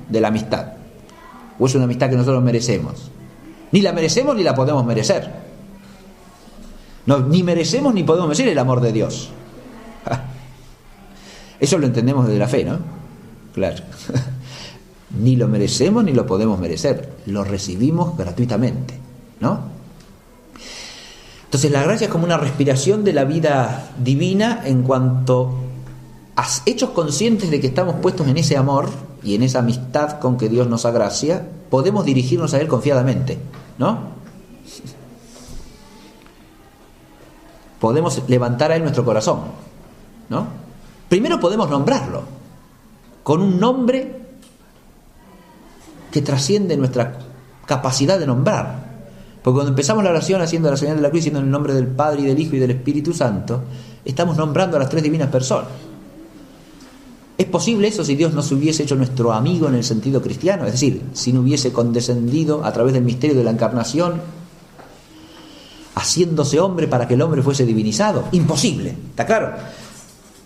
de la amistad. O es una amistad que nosotros merecemos. Ni la merecemos ni la podemos merecer. No, ni merecemos ni podemos merecer el amor de Dios. Eso lo entendemos desde la fe, ¿no? Claro. Ni lo merecemos ni lo podemos merecer. Lo recibimos gratuitamente, ¿no? Entonces la gracia es como una respiración de la vida divina en cuanto a hechos conscientes de que estamos puestos en ese amor y en esa amistad con que Dios nos agracia, podemos dirigirnos a Él confiadamente, ¿no? Podemos levantar a Él nuestro corazón, ¿no? Primero podemos nombrarlo con un nombre que trasciende nuestra capacidad de nombrar. Porque cuando empezamos la oración haciendo la señal de la cruz, diciendo en el nombre del Padre y del Hijo y del Espíritu Santo, estamos nombrando a las tres divinas personas. ¿Es posible eso si Dios no se hubiese hecho nuestro amigo en el sentido cristiano? Es decir, si no hubiese condescendido a través del misterio de la encarnación, haciéndose hombre para que el hombre fuese divinizado. Imposible, ¿está claro?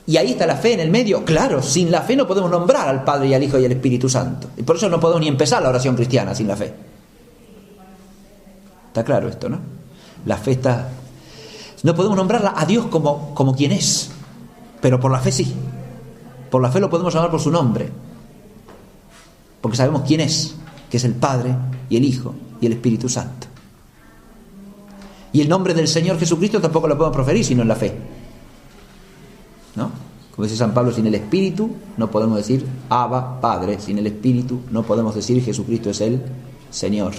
Y ahí está la fe en el medio. Claro, sin la fe no podemos nombrar al Padre y al Hijo y al Espíritu Santo. Y por eso no podemos ni empezar la oración cristiana sin la fe. Está claro esto, ¿no? La fe está... No podemos nombrarla a Dios como quien es, pero por la fe sí. Por la fe lo podemos llamar por su nombre, porque sabemos quién es, que es el Padre y el Hijo y el Espíritu Santo. Y el nombre del Señor Jesucristo tampoco lo podemos proferir sino en la fe, ¿no? Como dice San Pablo, sin el Espíritu no podemos decir Abba, Padre. Sin el Espíritu no podemos decir Jesucristo es el Señor.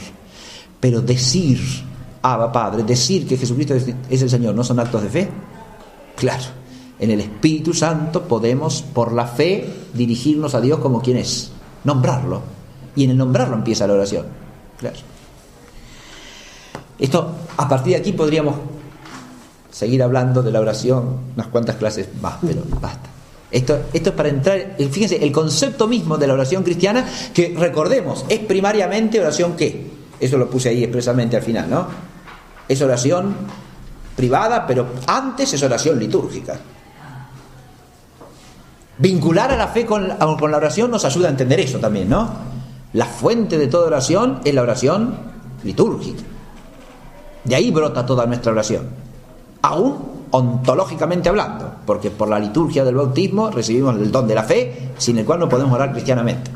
Pero decir Abba, Padre, decir que Jesucristo es el Señor, ¿no son actos de fe? Claro. En el Espíritu Santo podemos, por la fe, dirigirnos a Dios como quien es, nombrarlo. Y en el nombrarlo empieza la oración. Claro. Esto, a partir de aquí podríamos seguir hablando de la oración unas cuantas clases más, pero basta. Esto es para entrar, fíjense, el concepto mismo de la oración cristiana, que recordemos, es primariamente oración ¿qué? Eso lo puse ahí expresamente al final, ¿no? Es oración privada, pero antes es oración litúrgica. Vincular a la fe con la oración nos ayuda a entender eso también, ¿no? La fuente de toda oración es la oración litúrgica. De ahí brota toda nuestra oración. Aún ontológicamente hablando, porque por la liturgia del bautismo recibimos el don de la fe, sin el cual no podemos orar cristianamente.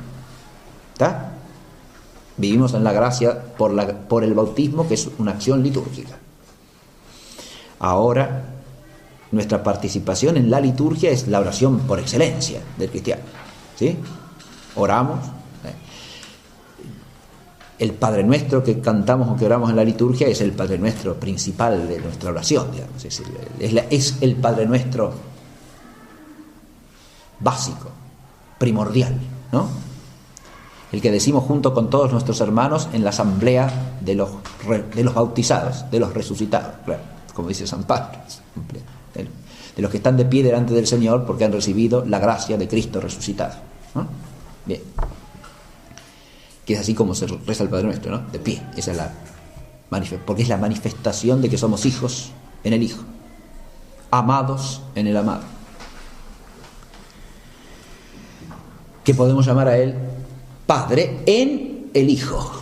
¿Está? Vivimos en la gracia por el bautismo, que es una acción litúrgica. Ahora, nuestra participación en la liturgia es la oración por excelencia del cristiano, ¿sí? Oramos. El Padre Nuestro que cantamos o que oramos en la liturgia es el Padre Nuestro principal de nuestra oración, digamos. Es el Padre Nuestro básico, primordial, ¿no? El que decimos junto con todos nuestros hermanos en la asamblea de los bautizados, de los resucitados, claro, como dice San Pablo, de los que están de pie delante del Señor porque han recibido la gracia de Cristo resucitado, ¿no? Bien. Que es así como se reza el Padre Nuestro, ¿no? De pie. Esa es porque es la manifestación de que somos hijos en el Hijo, amados en el amado, que podemos llamar a Él Padre en el Hijo.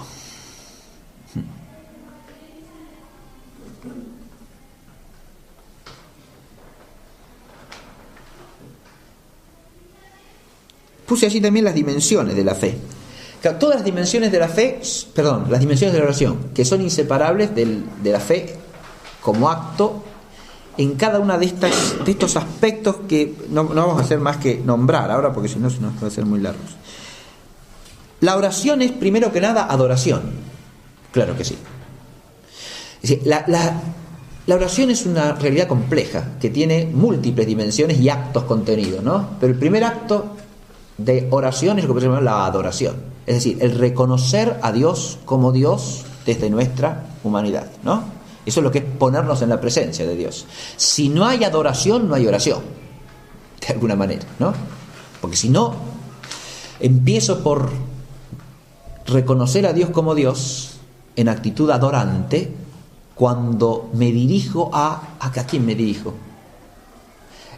Puse allí también las dimensiones de la fe. Todas las dimensiones de la fe, las dimensiones de la oración, que son inseparables de la fe como acto en cada una de estos aspectos que no vamos a hacer más que nombrar ahora, porque si no se nos va a ser muy largos. La oración es, primero que nada, adoración. Claro que sí. Es decir, la oración es una realidad compleja que tiene múltiples dimensiones y actos contenidos, ¿no? Pero el primer acto de oración es lo que se llama la adoración. Es decir, el reconocer a Dios como Dios desde nuestra humanidad, ¿no? Eso es lo que es ponernos en la presencia de Dios. Si no hay adoración, no hay oración, de alguna manera, ¿no? Porque si no, empiezo por reconocer a Dios como Dios en actitud adorante cuando me dirijo ¿a quién me dirijo?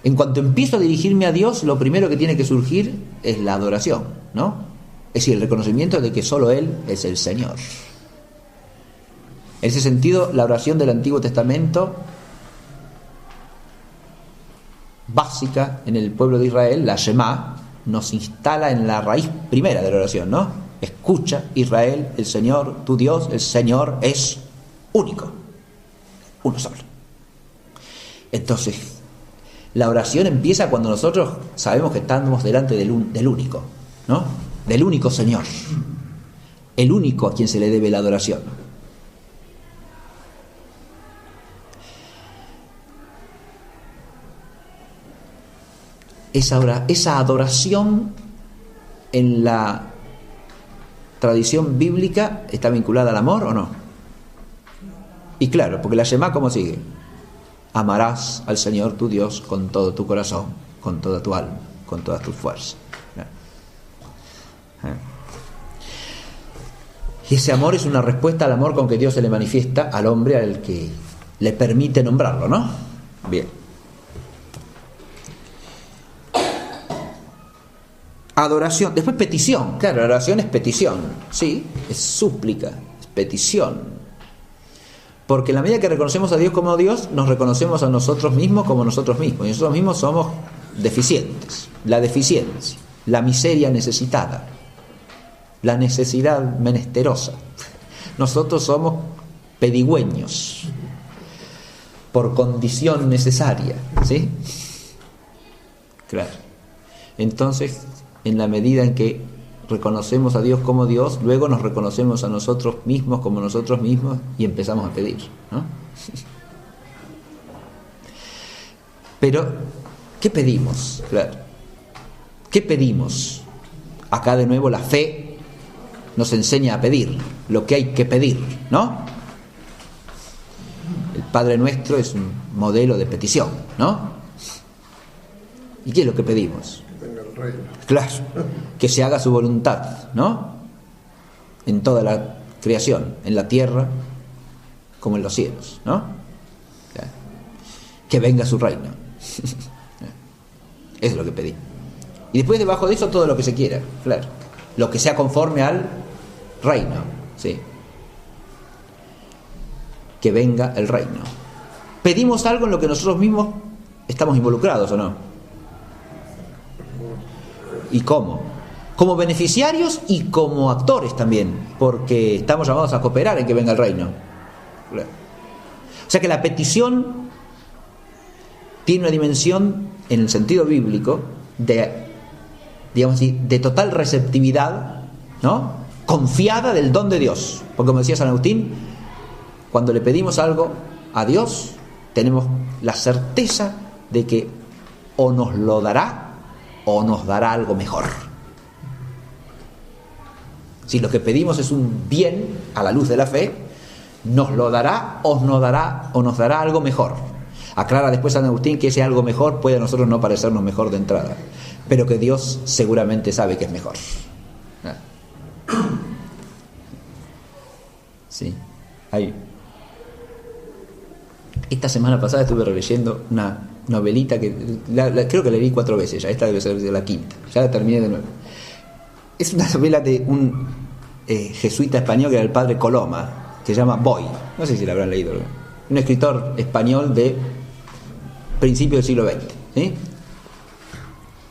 En cuanto empiezo a dirigirme a Dios, lo primero que tiene que surgir es la adoración, ¿no? Es decir, el reconocimiento de que solo Él es el Señor. En ese sentido, la oración del Antiguo Testamento, básica en el pueblo de Israel, la Shema, nos instala en la raíz primera de la oración, ¿no? Escucha, Israel, el Señor, tu Dios, el Señor es único, uno solo. Entonces, la oración empieza cuando nosotros sabemos que estamos delante del único, ¿no? Del único Señor, el único a quien se le debe la adoración. Esa adoración en la tradición bíblica está vinculada al amor o no. Y claro, porque la Shema, ¿cómo sigue? Amarás al Señor tu Dios con todo tu corazón, con toda tu alma, con todas tus fuerzas. Y ese amor es una respuesta al amor con que Dios se le manifiesta al hombre al que le permite nombrarlo, ¿no? Bien. Adoración, después petición. Claro, la oración es petición, sí, es súplica, es petición. Porque en la medida que reconocemos a Dios como Dios, nos reconocemos a nosotros mismos como nosotros mismos. Y nosotros mismos somos deficientes. La deficiencia, la miseria necesitada, la necesidad menesterosa. Nosotros somos pedigüeños por condición necesaria, ¿sí? Claro. Entonces, en la medida en que reconocemos a Dios como Dios, luego nos reconocemos a nosotros mismos como nosotros mismos y empezamos a pedir, ¿no? Pero, ¿qué pedimos? Claro. ¿Qué pedimos? Acá de nuevo la fe nos enseña a pedir lo que hay que pedir, ¿no? El Padre Nuestro es un modelo de petición, ¿no? ¿Y qué es lo que pedimos? Claro, que se haga su voluntad, ¿no? En toda la creación, en la tierra como en los cielos, ¿no? Claro. Que venga su reino. Eso es lo que pedí. Y después debajo de eso todo lo que se quiera, claro. Lo que sea conforme al reino, sí. Que venga el reino. Pedimos algo en lo que nosotros mismos estamos involucrados, ¿o no? ¿Y cómo? Como beneficiarios y como actores también, porque estamos llamados a cooperar en que venga el reino. O sea que la petición tiene una dimensión, en el sentido bíblico, de, digamos así, de total receptividad, ¿no? Confiada del don de Dios. Porque como decía San Agustín, cuando le pedimos algo a Dios, tenemos la certeza de que o nos lo dará o nos dará algo mejor. Si lo que pedimos es un bien a la luz de la fe, nos lo dará o nos dará algo mejor. Aclara después San Agustín que ese algo mejor puede a nosotros no parecernos mejor de entrada, pero que Dios seguramente sabe que es mejor. Sí. Esta semana pasada estuve releyendo una novelita que creo que la leí 4 veces ya, esta debe ser de la 5ª, ya la terminé de nuevo. Es una novela de un jesuita español que era el padre Coloma, que se llama Boy, no sé si la habrán leído, un escritor español de principios del siglo XX, ¿sí?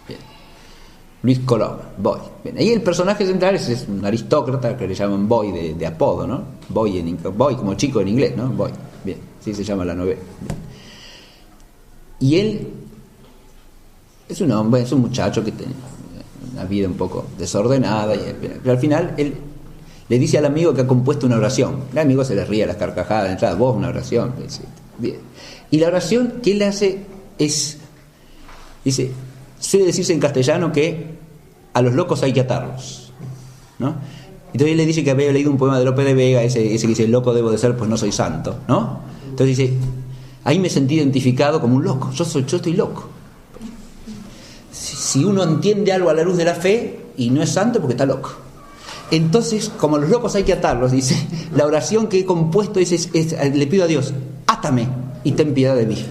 Bien. Luis Coloma, Boy. Bien. Ahí el personaje central es un aristócrata que le llaman Boy de apodo, ¿no? Boy como chico en inglés, ¿no? Boy. Bien, así se llama la novela. Bien. Y él es un hombre, es un muchacho que tiene una vida un poco desordenada, pero al final él le dice al amigo que ha compuesto una oración. El amigo se le ríe a las carcajadas de entrada, vos una oración. Dice, bien. Y la oración que él hace es, dice, suele decirse en castellano que a los locos hay que atarlos, ¿no? Entonces él le dice que había leído un poema de Lope de Vega, ese que dice, loco debo de ser, pues no soy santo, ¿no? Entonces dice, ahí me sentí identificado como un loco, yo estoy loco. Si uno entiende algo a la luz de la fe y no es santo, porque está loco. Entonces, como a los locos hay que atarlos, dice, la oración que he compuesto es le pido a Dios, átame y ten piedad de mí.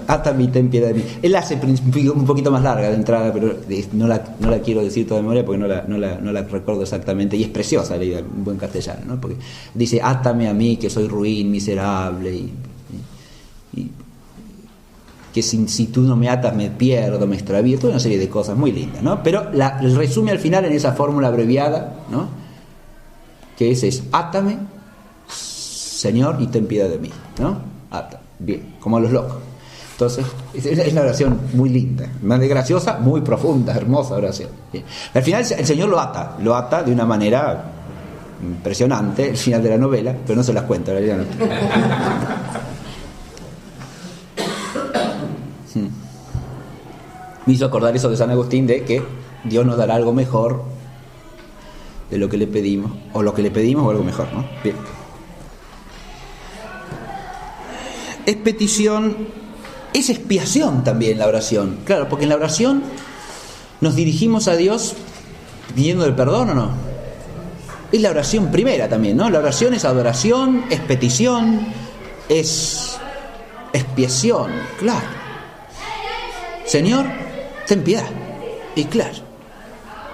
Átame y ten piedad de mí. Él hace un poquito más larga de entrada, pero no la quiero decir toda de memoria porque no la recuerdo exactamente, y es preciosa, leída en buen castellano, ¿no? Porque dice, átame a mí que soy ruin, miserable, y que si tú no me atas me pierdo, me extravío, toda una serie de cosas muy lindas, ¿no? Pero el resume al final en esa fórmula abreviada, ¿no? Que es átame, Señor, y ten piedad de mí, ¿no? Átame, bien, como a los locos. Entonces, es una oración muy linda, más de graciosa, muy profunda, hermosa oración. Bien. Al final el Señor lo ata de una manera impresionante, el final de la novela, pero no se las cuento, en realidad no. Me hizo acordar eso de San Agustín, de que Dios nos dará algo mejor de lo que le pedimos, o lo que le pedimos o algo mejor, ¿no? Bien. Es petición, es expiación también la oración. Claro, porque en la oración nos dirigimos a Dios pidiendo el perdón, ¿o no? Es la oración primera también, ¿no? La oración es adoración, es petición, es expiación, claro. Señor, ten piedad. Y claro,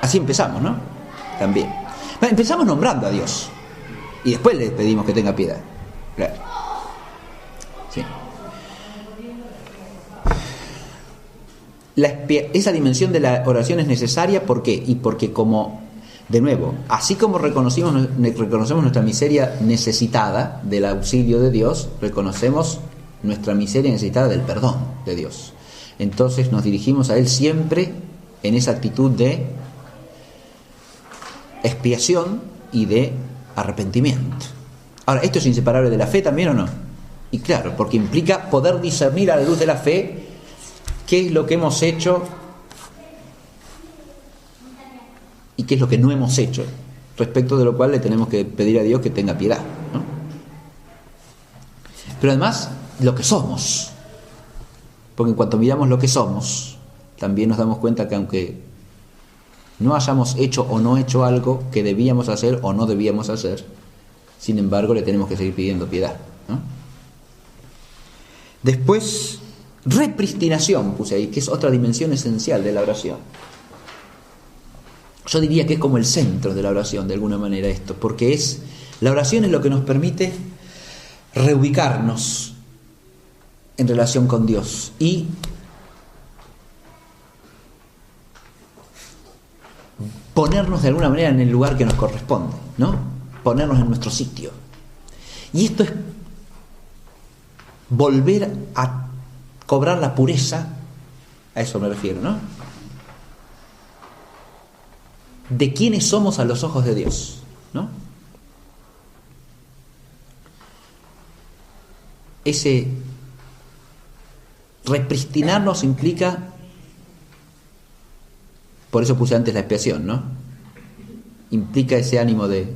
así empezamos, ¿no? También. Empezamos nombrando a Dios y después le pedimos que tenga piedad. Claro. Sí. Esa dimensión de la oración es necesaria, ¿por qué? Y porque como, de nuevo, así como reconocemos nuestra miseria necesitada del auxilio de Dios, reconocemos nuestra miseria necesitada del perdón de Dios. Entonces nos dirigimos a Él siempre en esa actitud de expiación y de arrepentimiento. Ahora, ¿esto es inseparable de la fe también o no? Y claro, porque implica poder discernir a la luz de la fe qué es lo que hemos hecho y qué es lo que no hemos hecho, respecto de lo cual le tenemos que pedir a Dios que tenga piedad, ¿no? Pero además, lo que somos. Porque en cuanto miramos lo que somos, también nos damos cuenta que aunque no hayamos hecho o no hecho algo que debíamos hacer o no debíamos hacer, sin embargo le tenemos que seguir pidiendo piedad, ¿no? Después, repristinación puse ahí, que es otra dimensión esencial de la oración. Yo diría que es como el centro de la oración, de alguna manera, esto, porque la oración es lo que nos permite reubicarnos en relación con Dios y ponernos de alguna manera en el lugar que nos corresponde, ¿no? Ponernos en nuestro sitio. Y esto es volver a cobrar la pureza, a eso me refiero, ¿no? De quiénes somos a los ojos de Dios, ¿no? Ese repristinarnos implica, por eso puse antes la expiación, ¿no? Implica ese ánimo de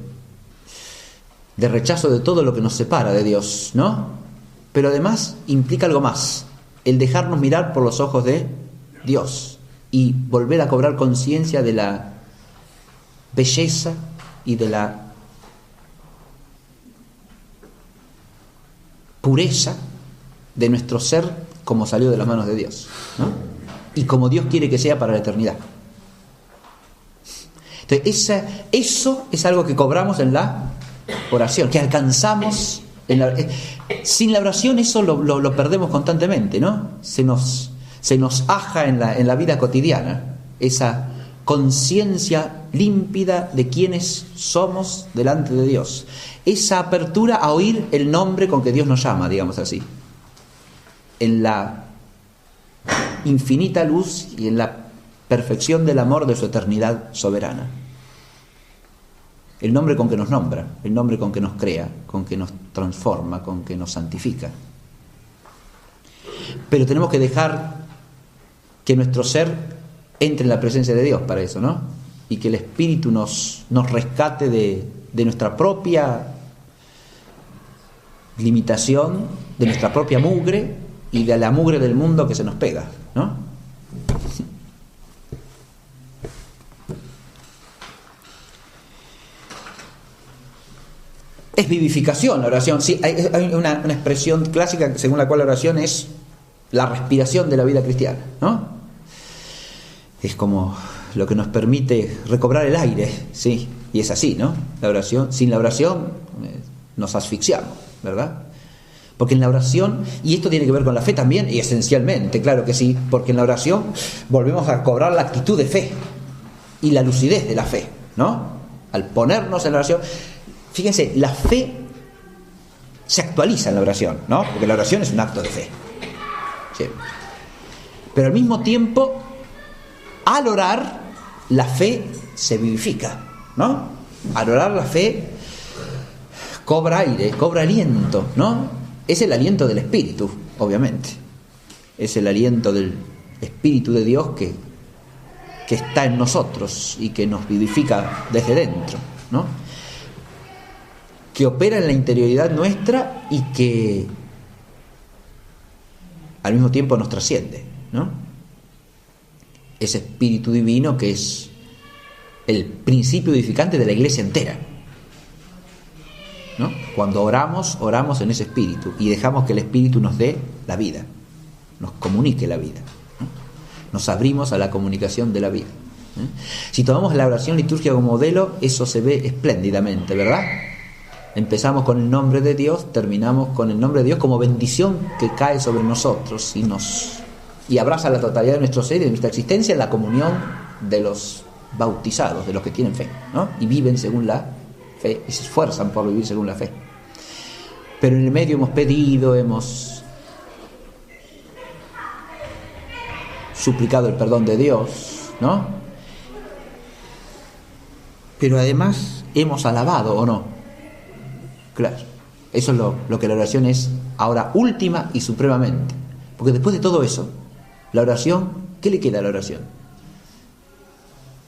rechazo de todo lo que nos separa de Dios, ¿no? Pero además implica algo más, el dejarnos mirar por los ojos de Dios y volver a cobrar conciencia de la belleza y de la pureza de nuestro ser como salió de las manos de Dios, ¿no? Y como Dios quiere que sea para la eternidad. Entonces, eso es algo que cobramos en la oración, que alcanzamos sin la oración. Eso lo perdemos constantemente, ¿no? Se nos aja en la vida cotidiana esa conciencia límpida de quiénes somos delante de Dios, esa apertura a oír el nombre con que Dios nos llama, digamos así. en la infinita luz y en la perfección del amor de su eternidad soberana. El nombre con que nos nombra, el nombre con que nos crea, con que nos transforma, con que nos santifica. Pero tenemos que dejar que nuestro ser entre en la presencia de Dios para eso, ¿no? Y que el Espíritu nos rescate de nuestra propia limitación, de nuestra propia mugre y de la mugre del mundo que se nos pega, ¿no? Es vivificación la oración. Sí, hay una expresión clásica según la cual la oración es la respiración de la vida cristiana, ¿no? Es como lo que nos permite recobrar el aire, sí, y es así, ¿no? La oración, sin la oración nos asfixiamos, ¿verdad? Porque en la oración, y esto tiene que ver con la fe también, y esencialmente, claro que sí, porque en la oración volvemos a cobrar la actitud de fe y la lucidez de la fe, ¿no? Al ponernos en la oración, fíjense, la fe se actualiza en la oración, ¿no? Porque la oración es un acto de fe. Sí. Pero al mismo tiempo, al orar, la fe se vivifica, ¿no? Al orar la fe cobra aire, cobra aliento, ¿no? Es el aliento del Espíritu, obviamente. Es el aliento del Espíritu de Dios que está en nosotros y que nos vivifica desde dentro, ¿no? Que opera en la interioridad nuestra y que al mismo tiempo nos trasciende, ¿no? Ese Espíritu Divino que es el principio edificante de la Iglesia entera, ¿no? Cuando oramos en ese Espíritu y dejamos que el Espíritu nos dé la vida, nos comunique la vida, ¿no? Nos abrimos a la comunicación de la vida, ¿no? Si tomamos la oración litúrgica como modelo, eso se ve espléndidamente, ¿verdad? Empezamos con el nombre de Dios, terminamos con el nombre de Dios como bendición que cae sobre nosotros y abraza la totalidad de nuestro ser y de nuestra existencia en la comunión de los bautizados, de los que tienen fe, ¿no? Y viven según la fe y se esfuerzan por vivir según la fe. Pero en el medio hemos pedido, hemos suplicado el perdón de Dios, ¿no? Pero además hemos alabado, ¿o no? Claro, eso es lo que la oración es ahora última y supremamente. Porque después de todo eso, la oración, ¿qué le queda a la oración?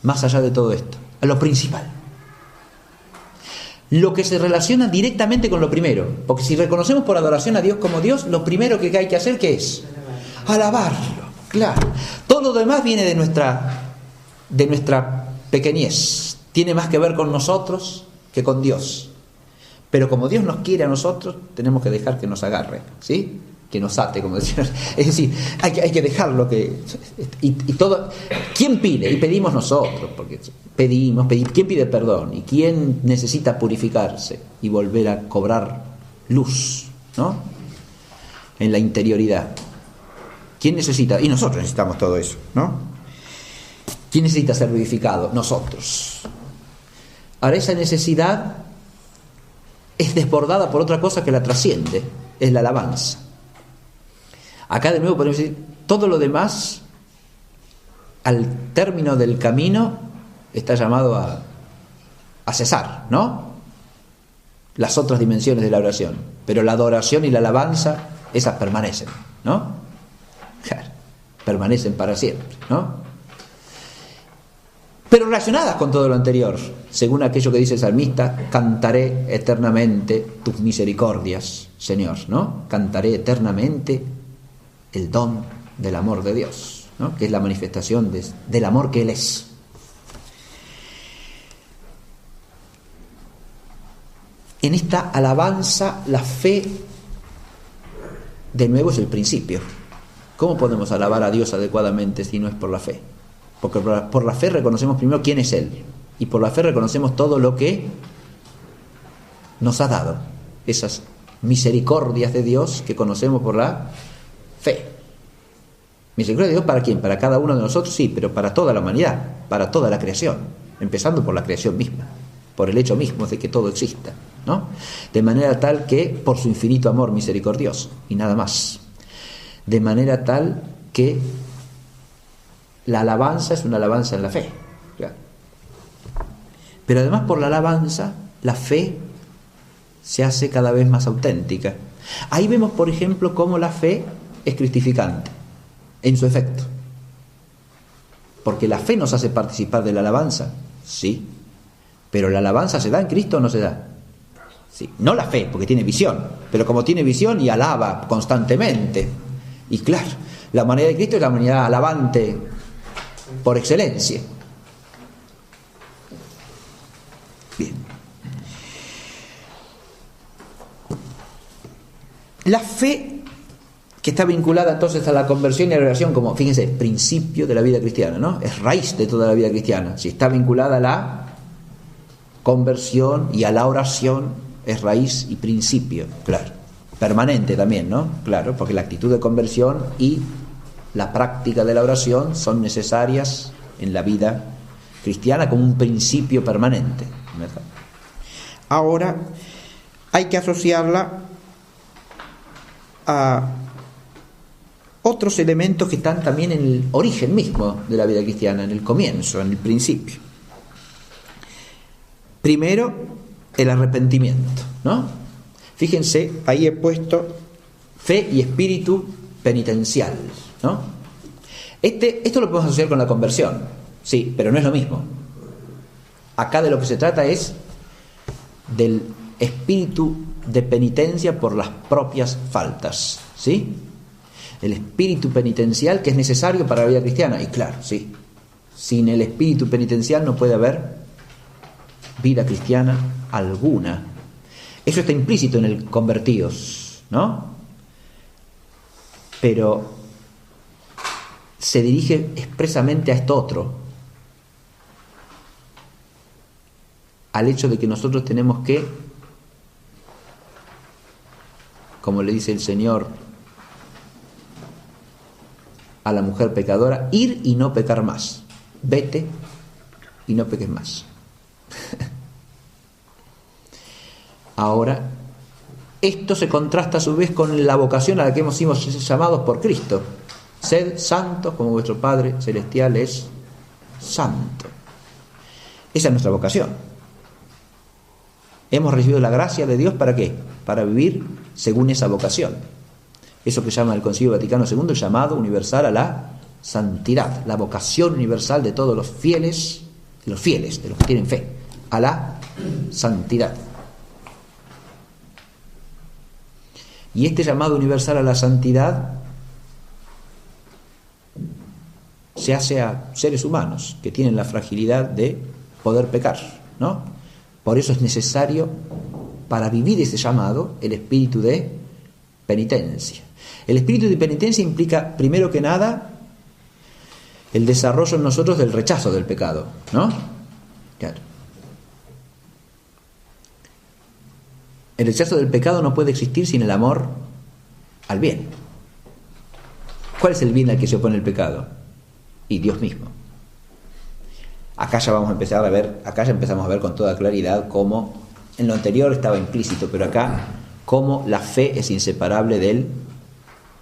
Más allá de todo esto, a lo principal. Lo que se relaciona directamente con lo primero. Porque si reconocemos por adoración a Dios como Dios, lo primero que hay que hacer, ¿qué es? Alabarlo, claro. Todo lo demás viene de nuestra pequeñez. Tiene más que ver con nosotros que con Dios. Pero como Dios nos quiere a nosotros, tenemos que dejar que nos agarre, ¿sí? Que nos ate, como decían. Es decir, hay que dejarlo que... Y todo... ¿Quién pide? Y pedimos nosotros, porque pedimos. ¿Quién pide perdón? ¿Y quién necesita purificarse y volver a cobrar luz, ¿no? En la interioridad. ¿Quién necesita? Y nosotros necesitamos todo eso, ¿no? ¿Quién necesita ser vivificado? Nosotros. Ahora, esa necesidad es desbordada por otra cosa que la trasciende, es la alabanza. Acá de nuevo podemos decir, todo lo demás, al término del camino, está llamado a cesar, ¿no? Las otras dimensiones de la oración. Pero la adoración y la alabanza, esas permanecen, ¿no? Claro, permanecen para siempre, ¿no? Pero relacionadas con todo lo anterior, según aquello que dice el salmista, cantaré eternamente tus misericordias, Señor, ¿no? Cantaré eternamente el don del amor de Dios, ¿no? Que es la manifestación del amor que Él es. En esta alabanza, la fe, de nuevo, es el principio. ¿Cómo podemos alabar a Dios adecuadamente si no es por la fe? Porque por la fe reconocemos primero quién es Él. Y por la fe reconocemos todo lo que nos ha dado. Esas misericordias de Dios que conocemos por la fe. ¿Misericordia de Dios para quién? Para cada uno de nosotros, sí, pero para toda la humanidad, para toda la creación. Empezando por la creación misma, por el hecho mismo de que todo exista, ¿no? De manera tal que por su infinito amor misericordioso y nada más. de manera tal que la alabanza es una alabanza en la fe. Claro. Pero además por la alabanza, la fe se hace cada vez más auténtica. Ahí vemos, por ejemplo, cómo la fe es cristificante en su efecto. Porque la fe nos hace participar de la alabanza, sí, pero la alabanza ¿se da en Cristo o no se da? Sí, no la fe, porque tiene visión, pero como tiene visión y alaba constantemente. Y claro, la humanidad de Cristo es la humanidad alabante por excelencia. Bien. La fe, que está vinculada entonces a la conversión y a la oración como, fíjense, principio de la vida cristiana, ¿no? Es raíz de toda la vida cristiana. Si está vinculada a la conversión y a la oración, es raíz y principio, claro. Permanente también, ¿no? Claro, porque la actitud de conversión y la práctica de la oración son necesarias en la vida cristiana como un principio permanente, ¿verdad? Ahora, hay que asociarla a otros elementos que están también en el origen mismo de la vida cristiana, en el comienzo, en el principio. Primero, el arrepentimiento, ¿no? Fíjense, ahí he puesto fe y espíritu penitencial, ¿no? Esto lo podemos asociar con la conversión, sí, pero no es lo mismo. Acá de lo que se trata es del espíritu de penitencia por las propias faltas, ¿sí? El espíritu penitencial que es necesario para la vida cristiana. Y claro, sí, sin el espíritu penitencial no puede haber vida cristiana alguna. Eso está implícito en el convertidos, ¿no? Pero se dirige expresamente a esto otro, al hecho de que nosotros tenemos que, como le dice el Señor a la mujer pecadora, ir y no pecar más. Vete y no peques más. Ahora, esto se contrasta a su vez con la vocación a la que hemos sido llamados por Cristo. Sed santos como vuestro Padre Celestial es santo. Esa es nuestra vocación. Hemos recibido la gracia de Dios ¿para qué? Para vivir según esa vocación. Eso que llama el Concilio Vaticano II el llamado universal a la santidad, la vocación universal de todos los fieles, de los que tienen fe, a la santidad. Y este llamado universal a la santidad se hace a seres humanos que tienen la fragilidad de poder pecar, ¿no? Por eso es necesario, para vivir ese llamado, el espíritu de penitencia. El espíritu de penitencia implica, primero que nada, el desarrollo en nosotros del rechazo del pecado, ¿no? Claro. El rechazo del pecado no puede existir sin el amor al bien. ¿Cuál es el bien al que se opone el pecado? Y Dios mismo. Acá ya empezamos a ver con toda claridad cómo en lo anterior estaba implícito, pero acá cómo la fe es inseparable del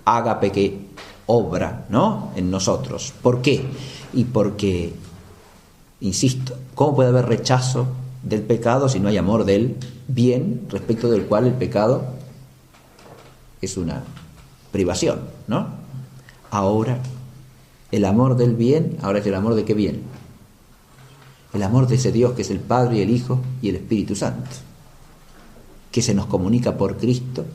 ágape que obra, ¿no? En nosotros. ¿Por qué? Y porque, insisto, ¿cómo puede haber rechazo del pecado si no hay amor del bien, respecto del cual el pecado es una privación, ¿no? Ahora, el amor del bien, ahora es el amor de qué bien. El amor de ese Dios que es el Padre y el Hijo y el Espíritu Santo, que se nos comunica por Cristo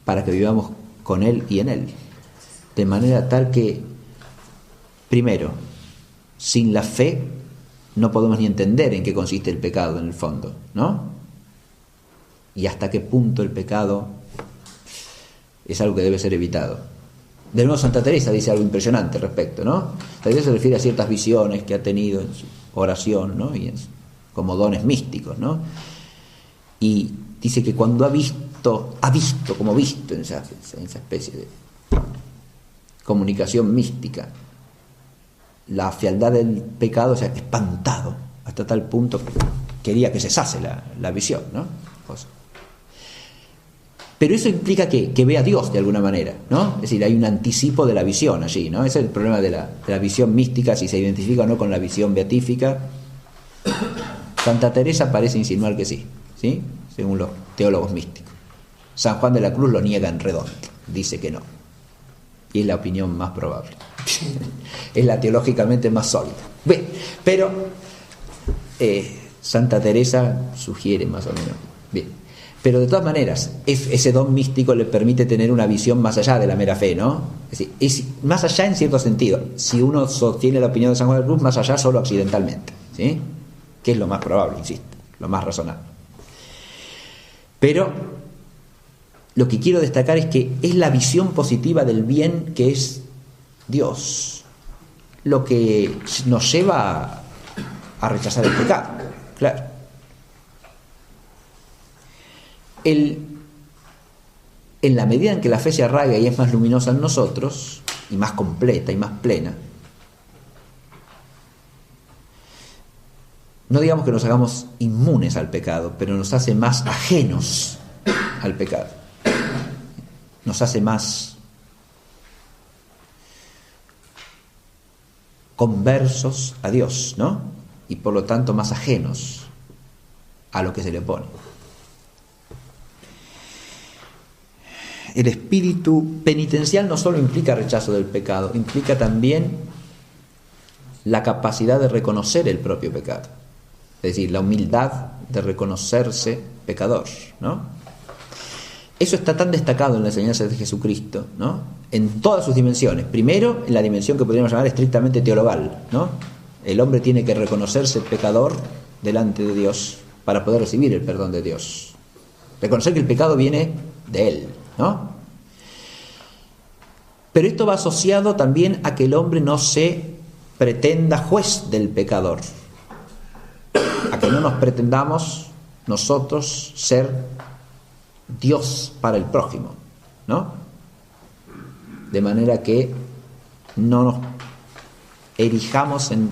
para que vivamos con Él y en Él. De manera tal que, primero, sin la fe no podemos ni entender en qué consiste el pecado en el fondo, ¿no? Y hasta qué punto el pecado es algo que debe ser evitado. De nuevo Santa Teresa dice algo impresionante al respecto, ¿no? Santa Teresa se refiere a ciertas visiones que ha tenido en su oración, ¿no? Y como dones místicos, ¿no? Y dice que cuando ha visto en esa especie de comunicación mística la fealdad del pecado, o sea, espantado hasta tal punto que quería que cesase la visión, ¿no? Pero eso implica que ve a Dios de alguna manera, ¿no? Es decir, hay un anticipo de la visión allí, ¿no? Ese es el problema de la visión mística, si se identifica o no con la visión beatífica. Santa Teresa parece insinuar que sí, ¿sí? Según los teólogos místicos. San Juan de la Cruz lo niega en redondo, dice que no. Y es la opinión más probable. Es la teológicamente más sólida. Bien, pero Santa Teresa sugiere más o menos. Bien. Pero de todas maneras, ese don místico le permite tener una visión más allá de la mera fe, ¿no? Es decir, es más allá en cierto sentido. Si uno sostiene la opinión de San Juan de la Cruz, más allá solo accidentalmente, ¿sí? Que es lo más probable, insisto, lo más razonable. Pero lo que quiero destacar es que es la visión positiva del bien que es Dios lo que nos lleva a rechazar el pecado, claro. En la medida en que la fe se arraiga y es más luminosa en nosotros, y más completa y más plena, no digamos que nos hagamos inmunes al pecado, pero nos hace más ajenos al pecado. Nos hace más conversos a Dios, ¿no? Y por lo tanto más ajenos a lo que se le opone. El espíritu penitencial no solo implica rechazo del pecado, implica también la capacidad de reconocer el propio pecado. Es decir, la humildad de reconocerse pecador, ¿no? Eso está tan destacado en la enseñanza de Jesucristo, ¿no? En todas sus dimensiones. Primero, en la dimensión que podríamos llamar estrictamente teologal, ¿no? El hombre tiene que reconocerse pecador delante de Dios para poder recibir el perdón de Dios. Reconocer que el pecado viene de Él, ¿no? Pero esto va asociado también a que el hombre no se pretenda juez del pecador, a que no nos pretendamos nosotros ser Dios para el prójimo, ¿no? De manera que no nos erijamos en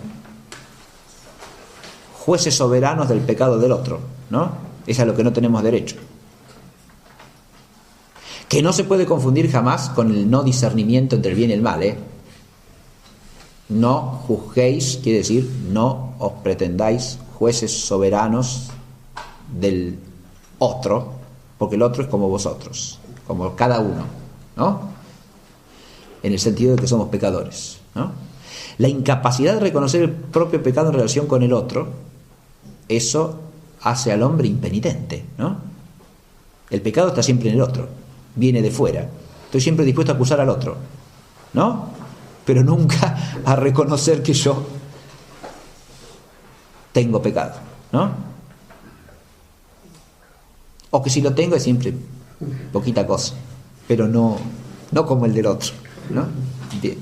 jueces soberanos del pecado del otro, ¿no? Es a lo que no tenemos derecho. Que no se puede confundir jamás con el no discernimiento entre el bien y el mal, ¿eh? No juzguéis, quiere decir, no os pretendáis jueces soberanos del otro, porque el otro es como vosotros, como cada uno, ¿no? En el sentido de que somos pecadores, ¿no? La incapacidad de reconocer el propio pecado en relación con el otro, eso hace al hombre impenitente, ¿no? El pecado está siempre en el otro, viene de fuera. Estoy siempre dispuesto a acusar al otro, ¿no? Pero nunca a reconocer que yo tengo pecado, ¿no? O que si lo tengo es siempre poquita cosa, pero no como el del otro, ¿no? Bien.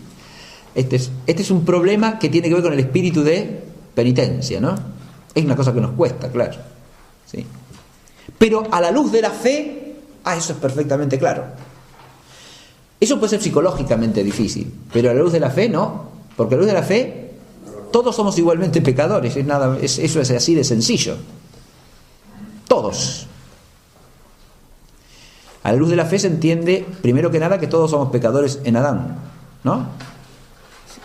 Este es un problema que tiene que ver con el espíritu de penitencia, ¿no? Es una cosa que nos cuesta, claro, ¿sí? Pero a la luz de la fe, eso es perfectamente claro. Eso puede ser psicológicamente difícil, pero a la luz de la fe no, porque a la luz de la fe todos somos igualmente pecadores, eso es así de sencillo. Todos. A la luz de la fe se entiende, primero que nada, que todos somos pecadores en Adán, ¿no?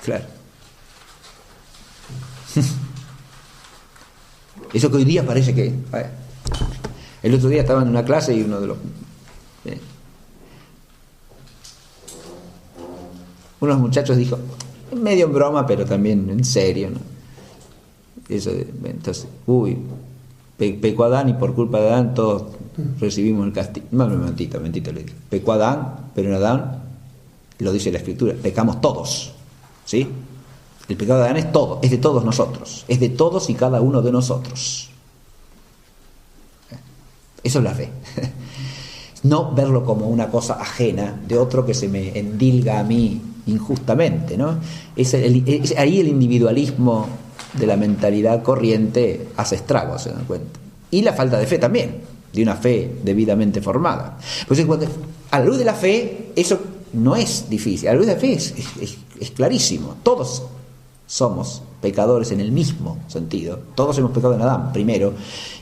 Claro. Eso que hoy día parece que... El otro día estaba en una clase y uno de los... unos muchachos dijo, medio en broma, pero también en serio, ¿no? Eso de, entonces, pecó Adán y por culpa de Adán todos recibimos el castigo. No, mentira, le digo. Pecó Adán, pero en Adán, lo dice la Escritura, pecamos todos, ¿sí? El pecado de Adán es todo, es de todos nosotros, es de todos y cada uno de nosotros. Eso es la fe. No verlo como una cosa ajena de otro que se me endilga a mí injustamente, ¿no? Ahí el individualismo de la mentalidad corriente hace estragos, se dan cuenta. Y la falta de fe también, de una fe debidamente formada. Pues a la luz de la fe, eso no es difícil. A la luz de la fe es clarísimo. Todos somos pecadores en el mismo sentido. Todos hemos pecado en Adán, primero.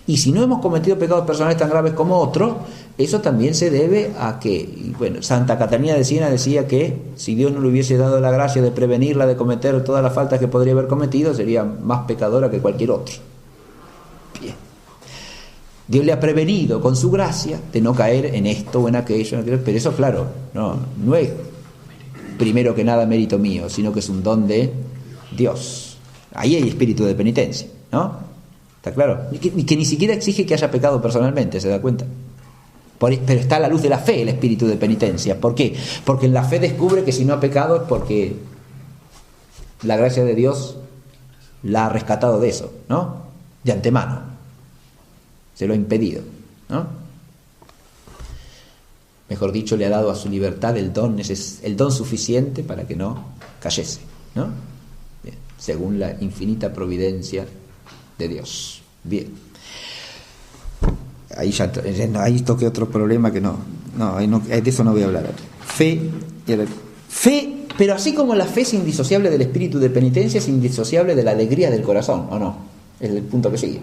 Y si no hemos cometido pecados personales tan graves como otros, eso también se debe a que, y bueno, Santa Catalina de Siena decía que si Dios no le hubiese dado la gracia de prevenirla de cometer todas las faltas que podría haber cometido, sería más pecadora que cualquier otro. Bien. Dios le ha prevenido con su gracia de no caer en esto o en aquello, pero eso, claro, no es primero que nada mérito mío, sino que es un don de Dios. Ahí hay espíritu de penitencia, ¿no? ¿Está claro? Y que ni siquiera exige que haya pecado personalmente, ¿se da cuenta? Pero está a la luz de la fe el espíritu de penitencia. ¿Por qué? Porque en la fe descubre que si no ha pecado es porque la gracia de Dios la ha rescatado de eso, ¿no? De antemano. Se lo ha impedido, ¿no? Mejor dicho, le ha dado a su libertad el don suficiente para que no cayese, ¿no? Bien, según la infinita providencia de Dios. Bien. Ahí toqué otro problema que no, de eso no voy a hablar. Fe, pero así como la fe es indisociable del espíritu de penitencia, es indisociable de la alegría del corazón, ¿o no? Es el punto que sigue.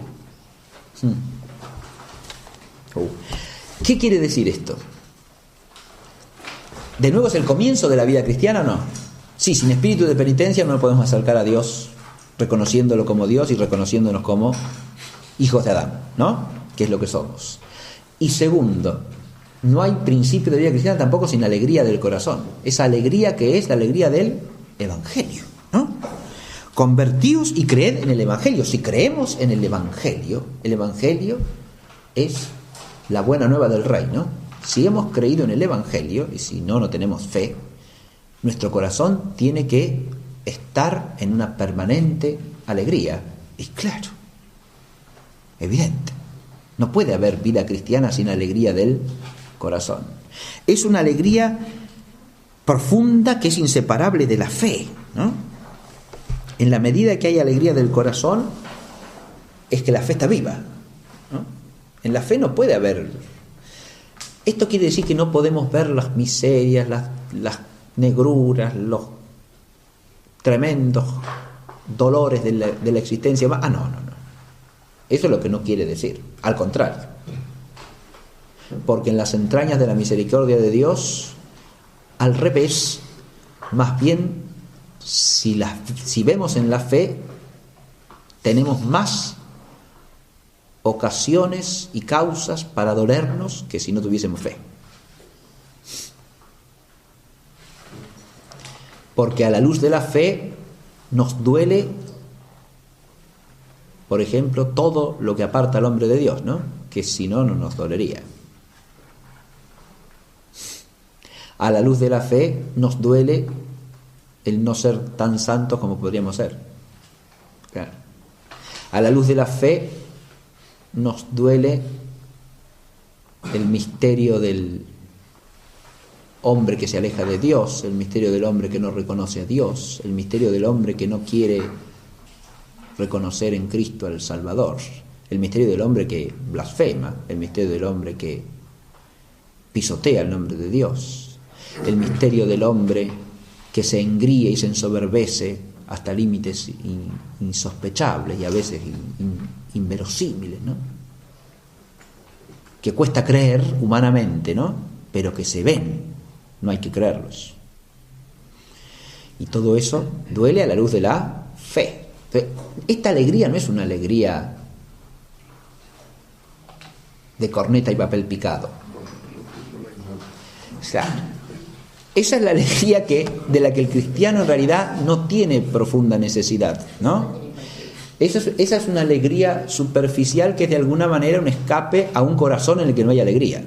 ¿Qué quiere decir esto? ¿De nuevo es el comienzo de la vida cristiana o no? Sí, sin espíritu de penitencia no nos podemos acercar a Dios reconociéndolo como Dios y reconociéndonos como hijos de Adán, ¿no? Que es lo que somos. Y segundo, no hay principio de vida cristiana tampoco sin alegría del corazón. Esa alegría que es la alegría del Evangelio, ¿no? Convertíos y creed en el Evangelio. Si creemos en el Evangelio es la buena nueva del reino. Si hemos creído en el Evangelio, y si no tenemos fe, nuestro corazón tiene que estar en una permanente alegría. Y claro, evidente, no puede haber vida cristiana sin alegría del corazón. Es una alegría profunda que es inseparable de la fe, ¿no? En la medida que hay alegría del corazón, es que la fe está viva, ¿no? En la fe no puede haber... Esto quiere decir que no podemos ver las miserias, las negruras, los tremendos dolores de la existencia. No. Eso es lo que no quiere decir. Al contrario. Porque en las entrañas de la misericordia de Dios, al revés, más bien, si vemos en la fe, tenemos más ocasiones y causas para dolernos que si no tuviésemos fe. Porque a la luz de la fe nos duele, por ejemplo, todo lo que aparta al hombre de Dios, ¿no? Que si no, no nos dolería. A la luz de la fe nos duele el no ser tan santos como podríamos ser. Claro. A la luz de la fe nos duele el misterio del hombre que se aleja de Dios, el misterio del hombre que no reconoce a Dios, el misterio del hombre que no quiere reconocer en Cristo al Salvador, el misterio del hombre que blasfema, el misterio del hombre que pisotea el nombre de Dios, el misterio del hombre que se engríe y se ensoberbece hasta límites insospechables y a veces inverosímiles, ¿no? Que cuesta creer humanamente, ¿no? Pero que se ven, no hay que creerlos. Y todo eso duele a la luz de la fe. Esta alegría no es una alegría de corneta y papel picado. O sea, esa es la alegría de la que el cristiano en realidad no tiene profunda necesidad, ¿no? Esa es una alegría superficial que es de alguna manera un escape a un corazón en el que no hay alegría.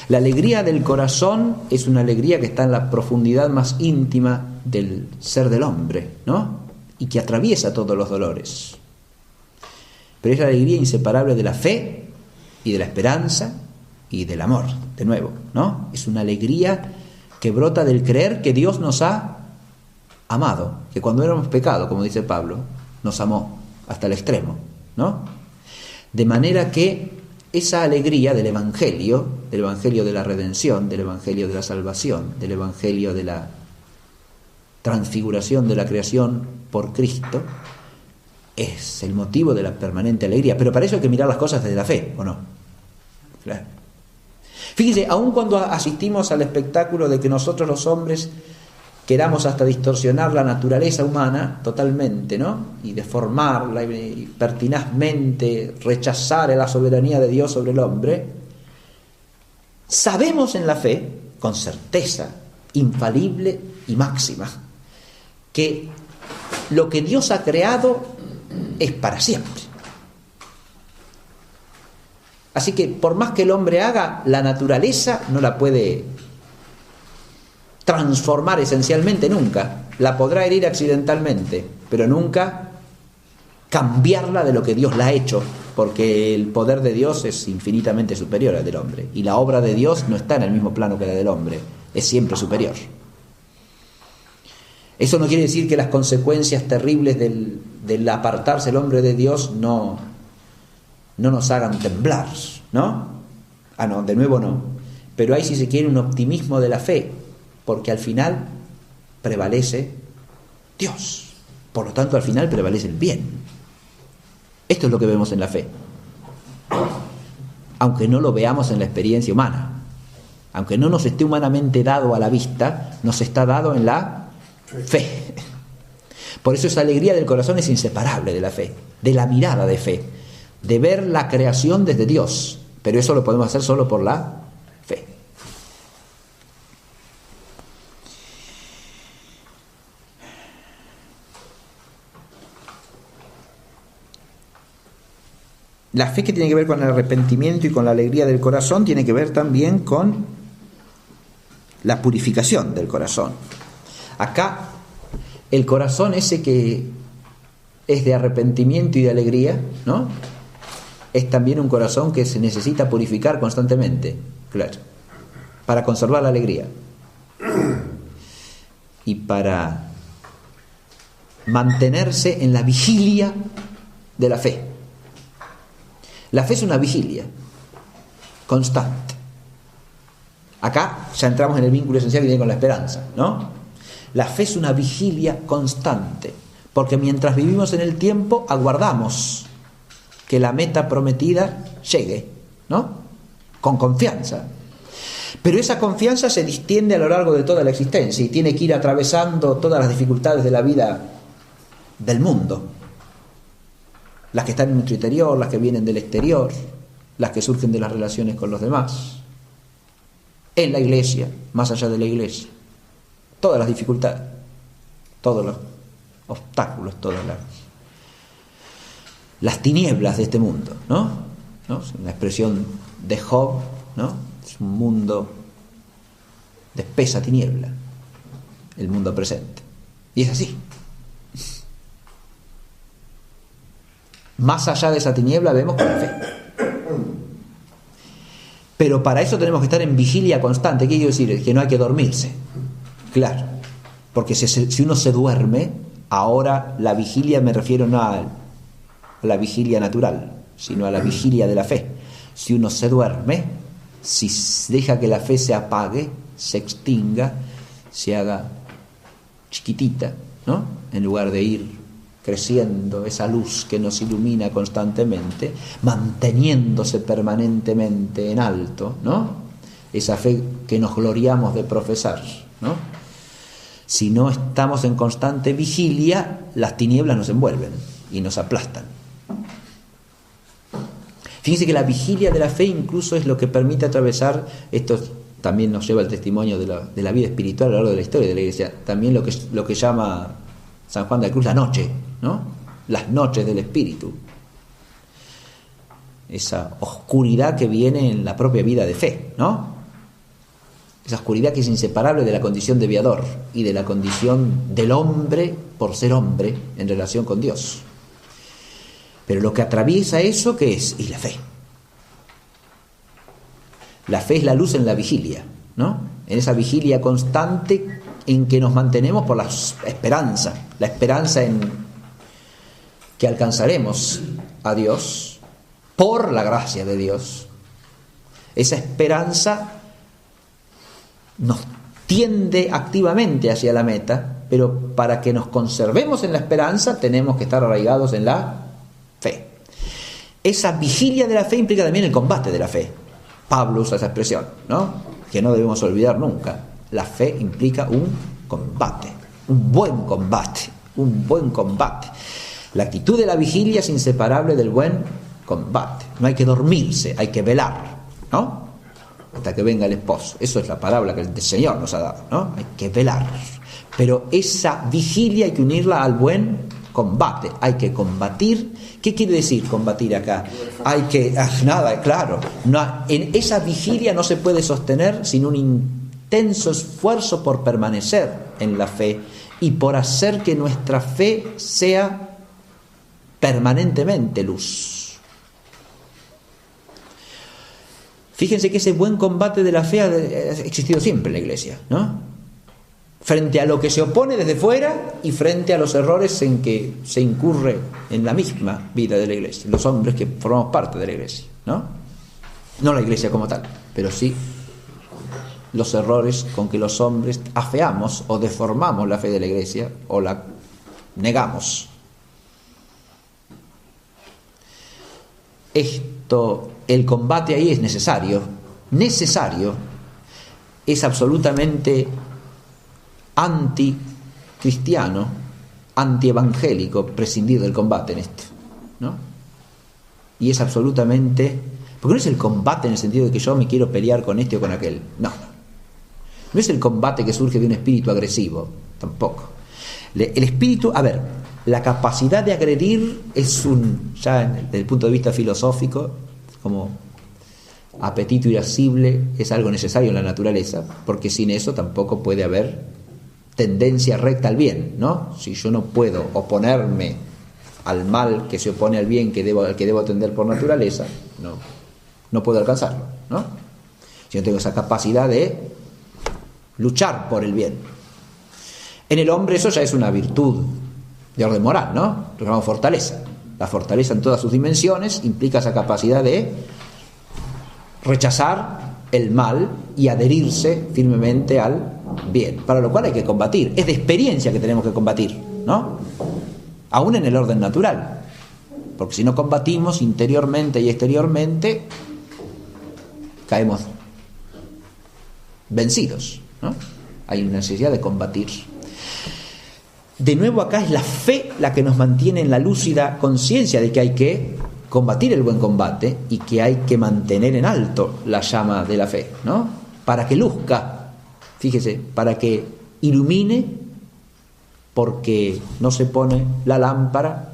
La alegría del corazón es una alegría que está en la profundidad más íntima del ser del hombre, ¿no? Y que atraviesa todos los dolores. Pero es la alegría inseparable de la fe y de la esperanza y del amor, de nuevo, ¿no? Es una alegría que brota del creer que Dios nos ha amado, que cuando éramos pecado, como dice Pablo, nos amó hasta el extremo, ¿no? De manera que esa alegría del Evangelio de la redención, del Evangelio de la salvación, del Evangelio de la transfiguración de la creación por Cristo, es el motivo de la permanente alegría. Pero para eso hay que mirar las cosas desde la fe, ¿o no? Claro. Fíjese, aun cuando asistimos al espectáculo de que nosotros los hombres queramos hasta distorsionar la naturaleza humana totalmente, ¿no? Y deformarla y pertinazmente rechazar la soberanía de Dios sobre el hombre, sabemos en la fe, con certeza infalible y máxima, que lo que Dios ha creado es para siempre. Así que por más que el hombre haga, la naturaleza no la puede transformar esencialmente nunca. La podrá herir accidentalmente, pero nunca cambiarla de lo que Dios la ha hecho, porque el poder de Dios es infinitamente superior al del hombre, y la obra de Dios no está en el mismo plano que la del hombre, es siempre superior. Eso no quiere decir que las consecuencias terribles del apartarse el hombre de Dios no nos hagan temblar, ¿no? No, de nuevo no. Pero hay, si se quiere, un optimismo de la fe, porque al final prevalece Dios. Por lo tanto, al final prevalece el bien. Esto es lo que vemos en la fe. Aunque no lo veamos en la experiencia humana. Aunque no nos esté humanamente dado a la vista, nos está dado en la fe. Por eso esa alegría del corazón es inseparable de la fe, de la mirada de fe, de ver la creación desde Dios. Pero eso lo podemos hacer solo por la fe. La fe, que tiene que ver con el arrepentimiento y con la alegría del corazón, tiene que ver también con la purificación del corazón. Acá el corazón ese que es de arrepentimiento y de alegría, ¿no?, es también un corazón que se necesita purificar constantemente, claro, para conservar la alegría y para mantenerse en la vigilia de la fe. La fe es una vigilia constante. Acá ya entramos en el vínculo esencial que tiene con la esperanza, ¿no? La fe es una vigilia constante, porque mientras vivimos en el tiempo aguardamos que la meta prometida llegue, ¿no?, con confianza. Pero esa confianza se distiende a lo largo de toda la existencia y tiene que ir atravesando todas las dificultades de la vida del mundo. Las que están en nuestro interior, las que vienen del exterior, las que surgen de las relaciones con los demás, en la iglesia, más allá de la iglesia. Todas las dificultades, todos los obstáculos, todas las tinieblas de este mundo, ¿no? Es una expresión de Job, ¿no? Es un mundo de espesa tiniebla, el mundo presente. Y es así. Más allá de esa tiniebla vemos con la fe. Pero para eso tenemos que estar en vigilia constante. ¿Qué quiero decir? Es que no hay que dormirse. Claro. Porque si uno se duerme, ahora la vigilia me refiero no a la vigilia natural, sino a la vigilia de la fe. Si uno se duerme, si deja que la fe se apague, se extinga, se haga chiquitita, ¿no?, en lugar de ir creciendo esa luz que nos ilumina constantemente, manteniéndose permanentemente en alto, ¿no?, esa fe que nos gloriamos de profesar, ¿no? Si no estamos en constante vigilia, las tinieblas nos envuelven y nos aplastan. Fíjense que la vigilia de la fe incluso es lo que permite atravesar, esto también nos lleva el testimonio de la vida espiritual a lo largo de la historia de la Iglesia, también lo que llama San Juan de la Cruz la noche, ¿no?, las noches del Espíritu, esa oscuridad que viene en la propia vida de fe, ¿no?, esa oscuridad que es inseparable de la condición de viador y de la condición del hombre por ser hombre en relación con Dios. Pero lo que atraviesa eso, ¿qué es? Y la fe. La fe es la luz en la vigilia, ¿no?, en esa vigilia constante en que nos mantenemos por la esperanza en que alcanzaremos a Dios por la gracia de Dios. Esa esperanza nos tiende activamente hacia la meta, pero para que nos conservemos en la esperanza tenemos que estar arraigados en la fe. Esa vigilia de la fe implica también el combate de la fe. Pablo usa esa expresión, ¿no? Que no debemos olvidar nunca. La fe implica un combate, un buen combate, un buen combate. La actitud de la vigilia es inseparable del buen combate. No hay que dormirse, hay que velar, ¿no? Hasta que venga el esposo. Eso es la palabra que el Señor nos ha dado, ¿no? Hay que velar. Pero esa vigilia hay que unirla al buen combate. Hay que combatir. ¿Qué quiere decir combatir acá? Hay que... nada, claro. No, en esa vigilia no se puede sostener sin un intenso esfuerzo por permanecer en la fe y por hacer que nuestra fe sea permanentemente luz. Fíjense que ese buen combate de la fe ha existido siempre en la Iglesia, ¿no? Frente a lo que se opone desde fuera y frente a los errores en que se incurre en la misma vida de la Iglesia, los hombres que formamos parte de la Iglesia, ¿no? No la Iglesia como tal, pero sí los errores con que los hombres afeamos o deformamos la fe de la Iglesia o la negamos. El combate ahí es necesario, es absolutamente anticristiano, antievangélico prescindir del combate en esto, ¿no? Y es absolutamente, porque no es el combate en el sentido de que yo me quiero pelear con este o con aquel, no es el combate que surge de un espíritu agresivo, tampoco. El espíritu, la capacidad de agredir es ya desde el punto de vista filosófico, como apetito irascible, es algo necesario en la naturaleza, porque sin eso tampoco puede haber tendencia recta al bien, ¿no? Si yo no puedo oponerme al mal que se opone al bien al que debo atender por naturaleza, no puedo alcanzarlo, ¿no? Si no tengo esa capacidad de luchar por el bien. En el hombre eso ya es una virtud de orden moral, ¿no? Lo que llamamos fortaleza. La fortaleza en todas sus dimensiones implica esa capacidad de rechazar el mal y adherirse firmemente al bien, para lo cual hay que combatir. Es de experiencia que tenemos que combatir, ¿no? Aún en el orden natural, porque si no combatimos interiormente y exteriormente caemos vencidos, ¿no? Hay una necesidad de combatir. De nuevo acá es la fe la que nos mantiene en la lúcida conciencia de que hay que combatir el buen combate y que hay que mantener en alto la llama de la fe, ¿no? Para que luzca, fíjese, para que ilumine, porque no se pone la lámpara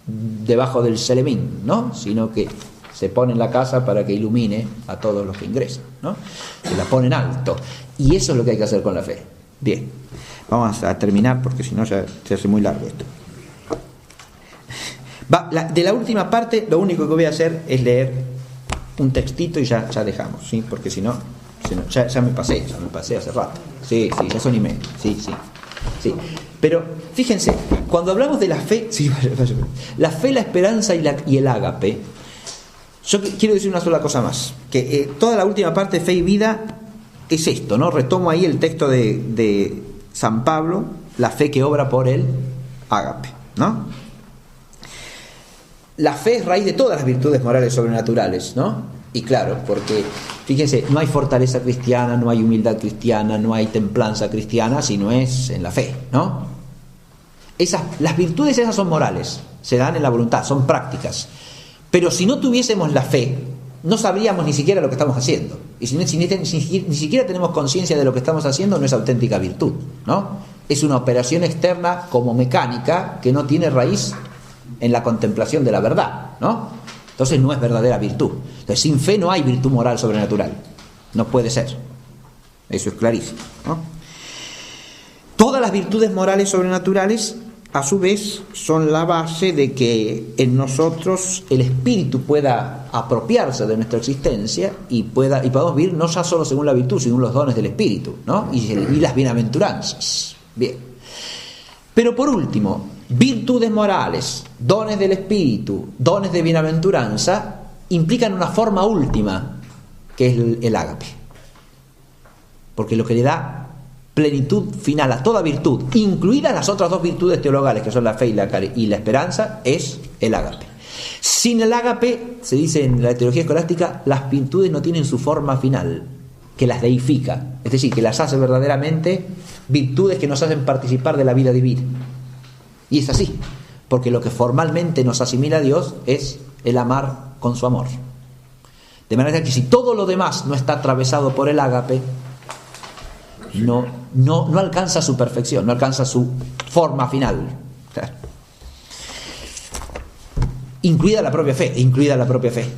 debajo del selemín, ¿no? Sino que se pone en la casa para que ilumine a todos los que ingresan, ¿no? Se la pone en alto. Y eso es lo que hay que hacer con la fe. Bien, vamos a terminar porque si no ya se hace muy largo esto. De la última parte, lo único que voy a hacer es leer un textito y ya dejamos, ¿sí? Porque si no ya me pasé hace rato. Sí, ya son y medio. Sí. Pero fíjense, cuando hablamos de la fe, la fe, la esperanza y el ágape, yo quiero decir una sola cosa más, que toda la última parte de fe y vida es esto, ¿no? Retomo ahí el texto de San Pablo, la fe que obra por el ágape, ¿no? La fe es raíz de todas las virtudes morales sobrenaturales, ¿no? Y claro, porque fíjense, no hay fortaleza cristiana, no hay humildad cristiana, no hay templanza cristiana si no es en la fe, ¿no? Las virtudes esas son morales, se dan en la voluntad, son prácticas. Pero si no tuviésemos la fe, no sabríamos ni siquiera lo que estamos haciendo. Y si ni siquiera tenemos conciencia de lo que estamos haciendo, no es auténtica virtud, ¿no? Es una operación externa como mecánica que no tiene raíz en la contemplación de la verdad, ¿no? Entonces no es verdadera virtud. Entonces sin fe no hay virtud moral sobrenatural. No puede ser. Eso es clarísimo, ¿no? Todas las virtudes morales sobrenaturales, a su vez, son la base de que en nosotros el espíritu pueda apropiarse de nuestra existencia y podamos vivir no ya solo según la virtud, sino los dones del espíritu, ¿no? Y las bienaventuranzas. Bien. Pero por último, virtudes morales, dones del espíritu, dones de bienaventuranza, implican una forma última, que es el ágape. Porque lo que le da plenitud final a toda virtud, incluidas las otras dos virtudes teologales, que son la fe y la esperanza, es el ágape. Sin el ágape, se dice en la teología escolástica, las virtudes no tienen su forma final, que las deifica, es decir, que las hace verdaderamente virtudes que nos hacen participar de la vida divina. Y es así, porque lo que formalmente nos asimila a Dios es el amar con su amor. De manera que si todo lo demás no está atravesado por el ágape, no alcanza su perfección, no alcanza su forma final. Claro. Incluida la propia fe.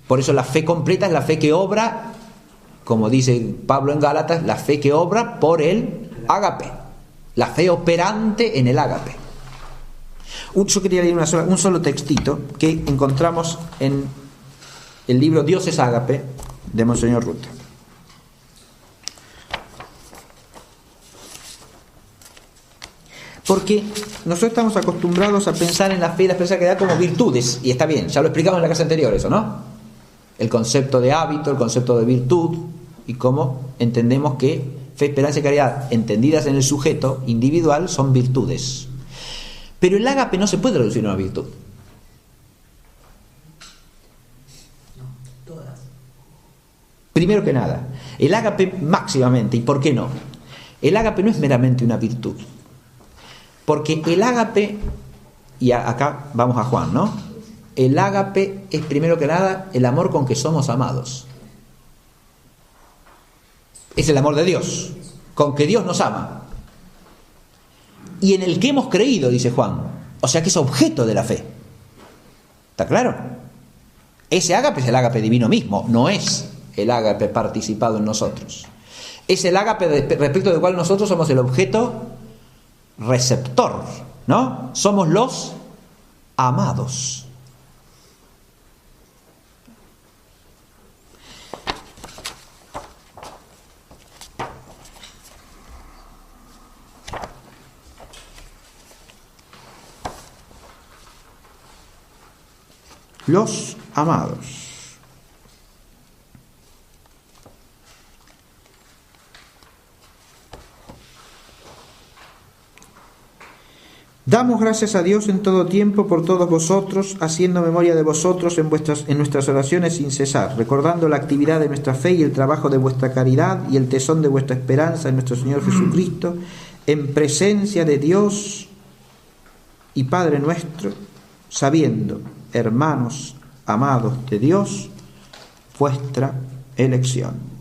Por eso la fe completa es la fe que obra, como dice Pablo en Gálatas, la fe que obra por el ágape, la fe operante en el ágape. Yo quería leer un solo textito que encontramos en el libro Dios es ágape de Monseñor Ruta. Porque nosotros estamos acostumbrados a pensar en la fe y la esperanza que da como virtudes, y está bien, ya lo explicamos en la clase anterior eso, ¿no? El concepto de hábito, el concepto de virtud, y cómo entendemos que fe, esperanza y caridad, entendidas en el sujeto individual, son virtudes. Pero el ágape no se puede reducir a una virtud. No, todas. Primero que nada, el ágape máximamente, ¿y por qué no? El ágape no es meramente una virtud. Porque el ágape, y acá vamos a Juan, ¿no? El ágape es primero que nada el amor con que somos amados. Es el amor de Dios, con que Dios nos ama. Y en el que hemos creído, dice Juan. O sea que es objeto de la fe. ¿Está claro? Ese ágape es el ágape divino mismo, no es el ágape participado en nosotros. Es el ágape respecto del cual nosotros somos el objeto receptor, ¿no? Somos los amados. Los amados. Damos gracias a Dios en todo tiempo por todos vosotros, haciendo memoria de vosotros en nuestras oraciones sin cesar, recordando la actividad de nuestra fe y el trabajo de vuestra caridad y el tesón de vuestra esperanza en nuestro Señor Jesucristo, en presencia de Dios y Padre nuestro, sabiendo, hermanos amados de Dios, vuestra elección.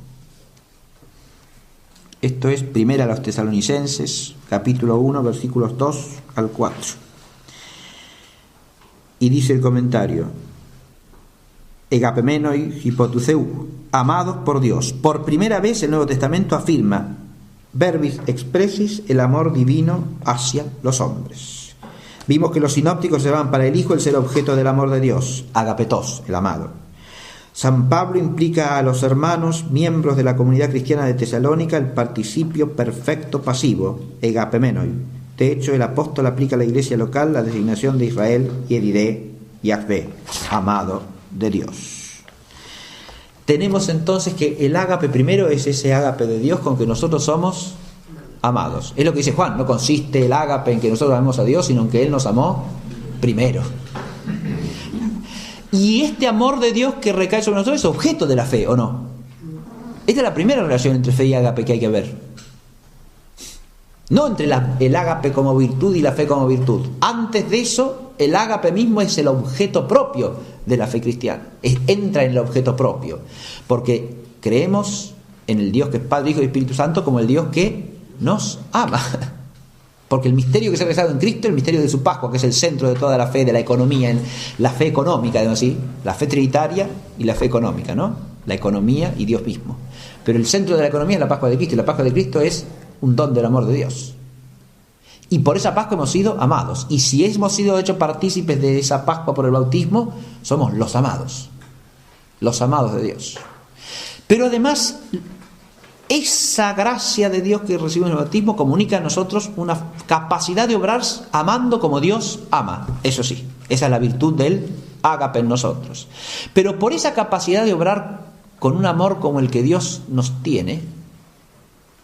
Esto es Primera a los Tesalonicenses, capítulo 1, versículos 2 al 4. Y dice el comentario: Egapemenoi hipotuceu, amados por Dios. Por primera vez el Nuevo Testamento afirma, verbis expressis, el amor divino hacia los hombres. Vimos que los sinópticos llevaban para el Hijo el ser objeto del amor de Dios, agapetos, el amado. San Pablo implica a los hermanos, miembros de la comunidad cristiana de Tesalónica, el participio perfecto pasivo, egapemenoi. De hecho, el apóstol aplica a la iglesia local la designación de Israel, Yedidé, Yahvé, amado de Dios. Tenemos entonces que el ágape primero es ese ágape de Dios con que nosotros somos amados. Es lo que dice Juan, no consiste el ágape en que nosotros amemos a Dios, sino en que Él nos amó primero. Y este amor de Dios que recae sobre nosotros es objeto de la fe, ¿o no? Esta es la primera relación entre fe y ágape que hay que ver. No entre el ágape como virtud y la fe como virtud. Antes de eso, el ágape mismo es el objeto propio de la fe cristiana. Entra en el objeto propio. Porque creemos en el Dios que es Padre, Hijo y Espíritu Santo como el Dios que nos ama. Porque el misterio que se ha realizado en Cristo es el misterio de su Pascua, que es el centro de toda la fe, de la economía, la fe económica, digamos así, la fe trinitaria y la fe económica, ¿no? La economía y Dios mismo. Pero el centro de la economía es la Pascua de Cristo, y la Pascua de Cristo es un don del amor de Dios. Y por esa Pascua hemos sido amados. Y si hemos sido hechos partícipes de esa Pascua por el bautismo, somos los amados de Dios. Pero además, esa gracia de Dios que recibimos en el bautismo comunica a nosotros una capacidad de obrar amando como Dios ama. Eso sí, esa es la virtud del ágape en nosotros. Pero por esa capacidad de obrar con un amor como el que Dios nos tiene,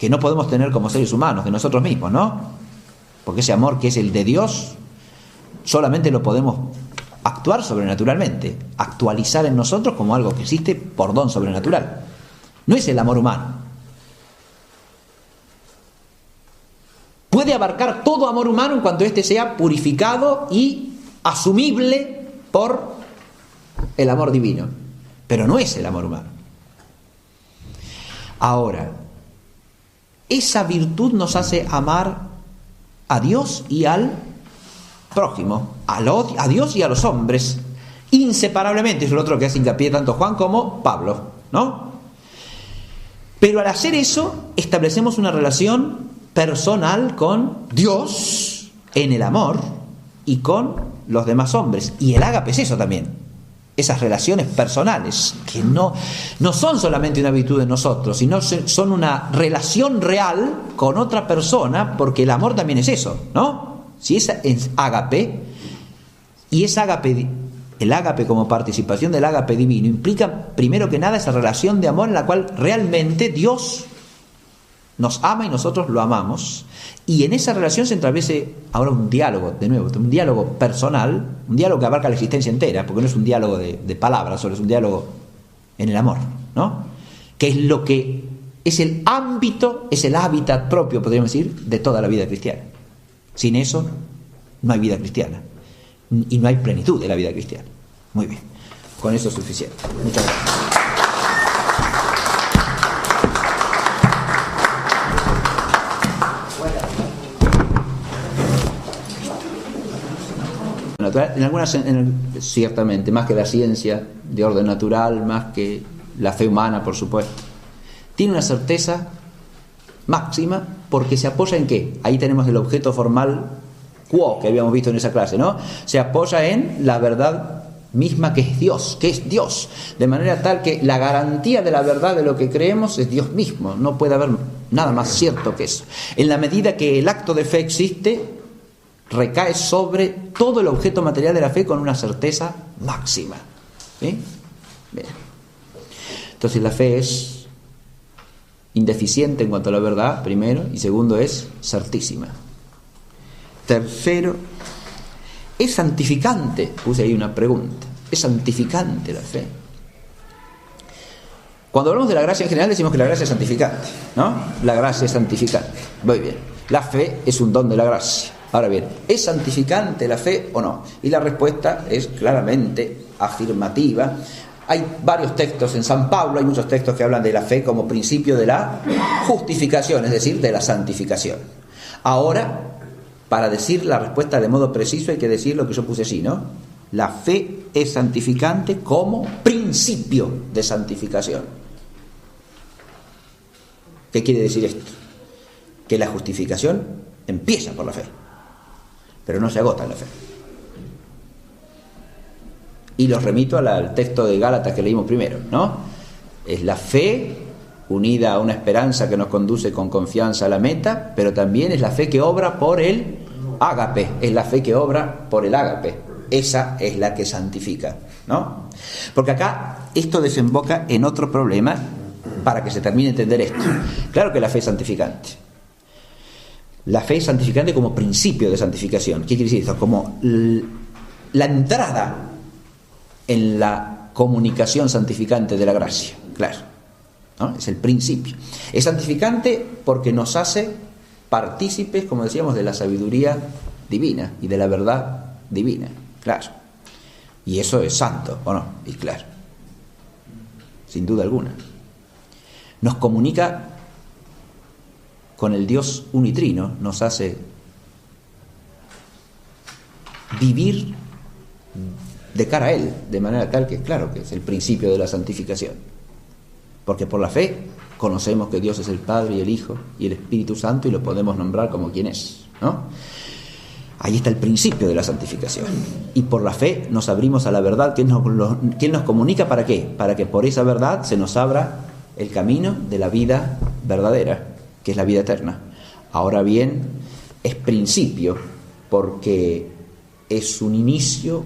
que no podemos tener como seres humanos, de nosotros mismos, ¿no? Porque ese amor que es el de Dios, solamente lo podemos actuar sobrenaturalmente, actualizar en nosotros como algo que existe por don sobrenatural. No es el amor humano. Puede abarcar todo amor humano en cuanto éste sea purificado y asumible por el amor divino, pero no es el amor humano. Ahora, esa virtud nos hace amar a Dios y al prójimo, a Dios y a los hombres, inseparablemente. Es lo otro que hace hincapié tanto Juan como Pablo, ¿no? Pero al hacer eso, establecemos una relación personal con Dios en el amor y con los demás hombres. Y el ágape es eso también. Esas relaciones personales, que no son solamente una virtud de nosotros, sino son una relación real con otra persona, porque el amor también es eso, ¿no? Si es ágape, y es ágape, el ágape como participación del ágape divino, implica primero que nada esa relación de amor en la cual realmente Dios nos ama y nosotros lo amamos, y en esa relación se establece ahora un diálogo, de nuevo, un diálogo personal, un diálogo que abarca la existencia entera, porque no es un diálogo de palabras, solo es un diálogo en el amor, ¿no? Que es lo que es el ámbito, es el hábitat propio, podríamos decir, de toda la vida cristiana. Sin eso no hay vida cristiana y no hay plenitud de la vida cristiana. Muy bien, con eso es suficiente. Muchas gracias. En algunas, ciertamente, más que la ciencia de orden natural, más que la fe humana, por supuesto, tiene una certeza máxima porque se apoya en ¿qué? Ahí tenemos el objeto formal quo que habíamos visto en esa clase, ¿no? Se apoya en la verdad misma que es Dios, de manera tal que la garantía de la verdad de lo que creemos es Dios mismo. No puede haber nada más cierto que eso. En la medida que el acto de fe existe, recae sobre todo el objeto material de la fe con una certeza máxima. ¿Sí? Bien. Entonces la fe es indeficiente en cuanto a la verdad, primero, y segundo es certísima. Tercero, es santificante. Puse ahí una pregunta. ¿Es santificante la fe? Cuando hablamos de la gracia en general decimos que la gracia es santificante, ¿no? La gracia es santificante. Muy bien. La fe es un don de la gracia. Ahora bien, ¿es santificante la fe o no? Y la respuesta es claramente afirmativa. Hay varios textos en San Pablo, hay muchos textos que hablan de la fe como principio de la justificación, es decir, de la santificación. Ahora, para decir la respuesta de modo preciso hay que decir lo que yo puse así, ¿no? La fe es santificante como principio de santificación. ¿Qué quiere decir esto? Que la justificación empieza por la fe, pero no se agota en la fe. Y los remito al texto de Gálatas que leímos primero, ¿no? Es la fe unida a una esperanza que nos conduce con confianza a la meta, pero también es la fe que obra por el ágape, es la fe que obra por el ágape. Esa es la que santifica, ¿no? Porque acá esto desemboca en otro problema para que se termine de entender esto. Claro que la fe es santificante. La fe es santificante como principio de santificación. ¿Qué quiere decir esto? Como la entrada en la comunicación santificante de la gracia. Claro, ¿no? Es el principio. Es santificante porque nos hace partícipes, como decíamos, de la sabiduría divina y de la verdad divina. Claro. Y eso es santo, ¿o no? Y claro. Sin duda alguna. Nos comunica con el Dios unitrino, nos hace vivir de cara a Él, de manera tal que, claro, que es el principio de la santificación. Porque por la fe conocemos que Dios es el Padre y el Hijo y el Espíritu Santo y lo podemos nombrar como quien es, ¿no? Ahí está el principio de la santificación. Y por la fe nos abrimos a la verdad que Él nos comunica. ¿Para qué? Para que por esa verdad se nos abra el camino de la vida verdadera, que es la vida eterna. Ahora bien, es principio porque es un inicio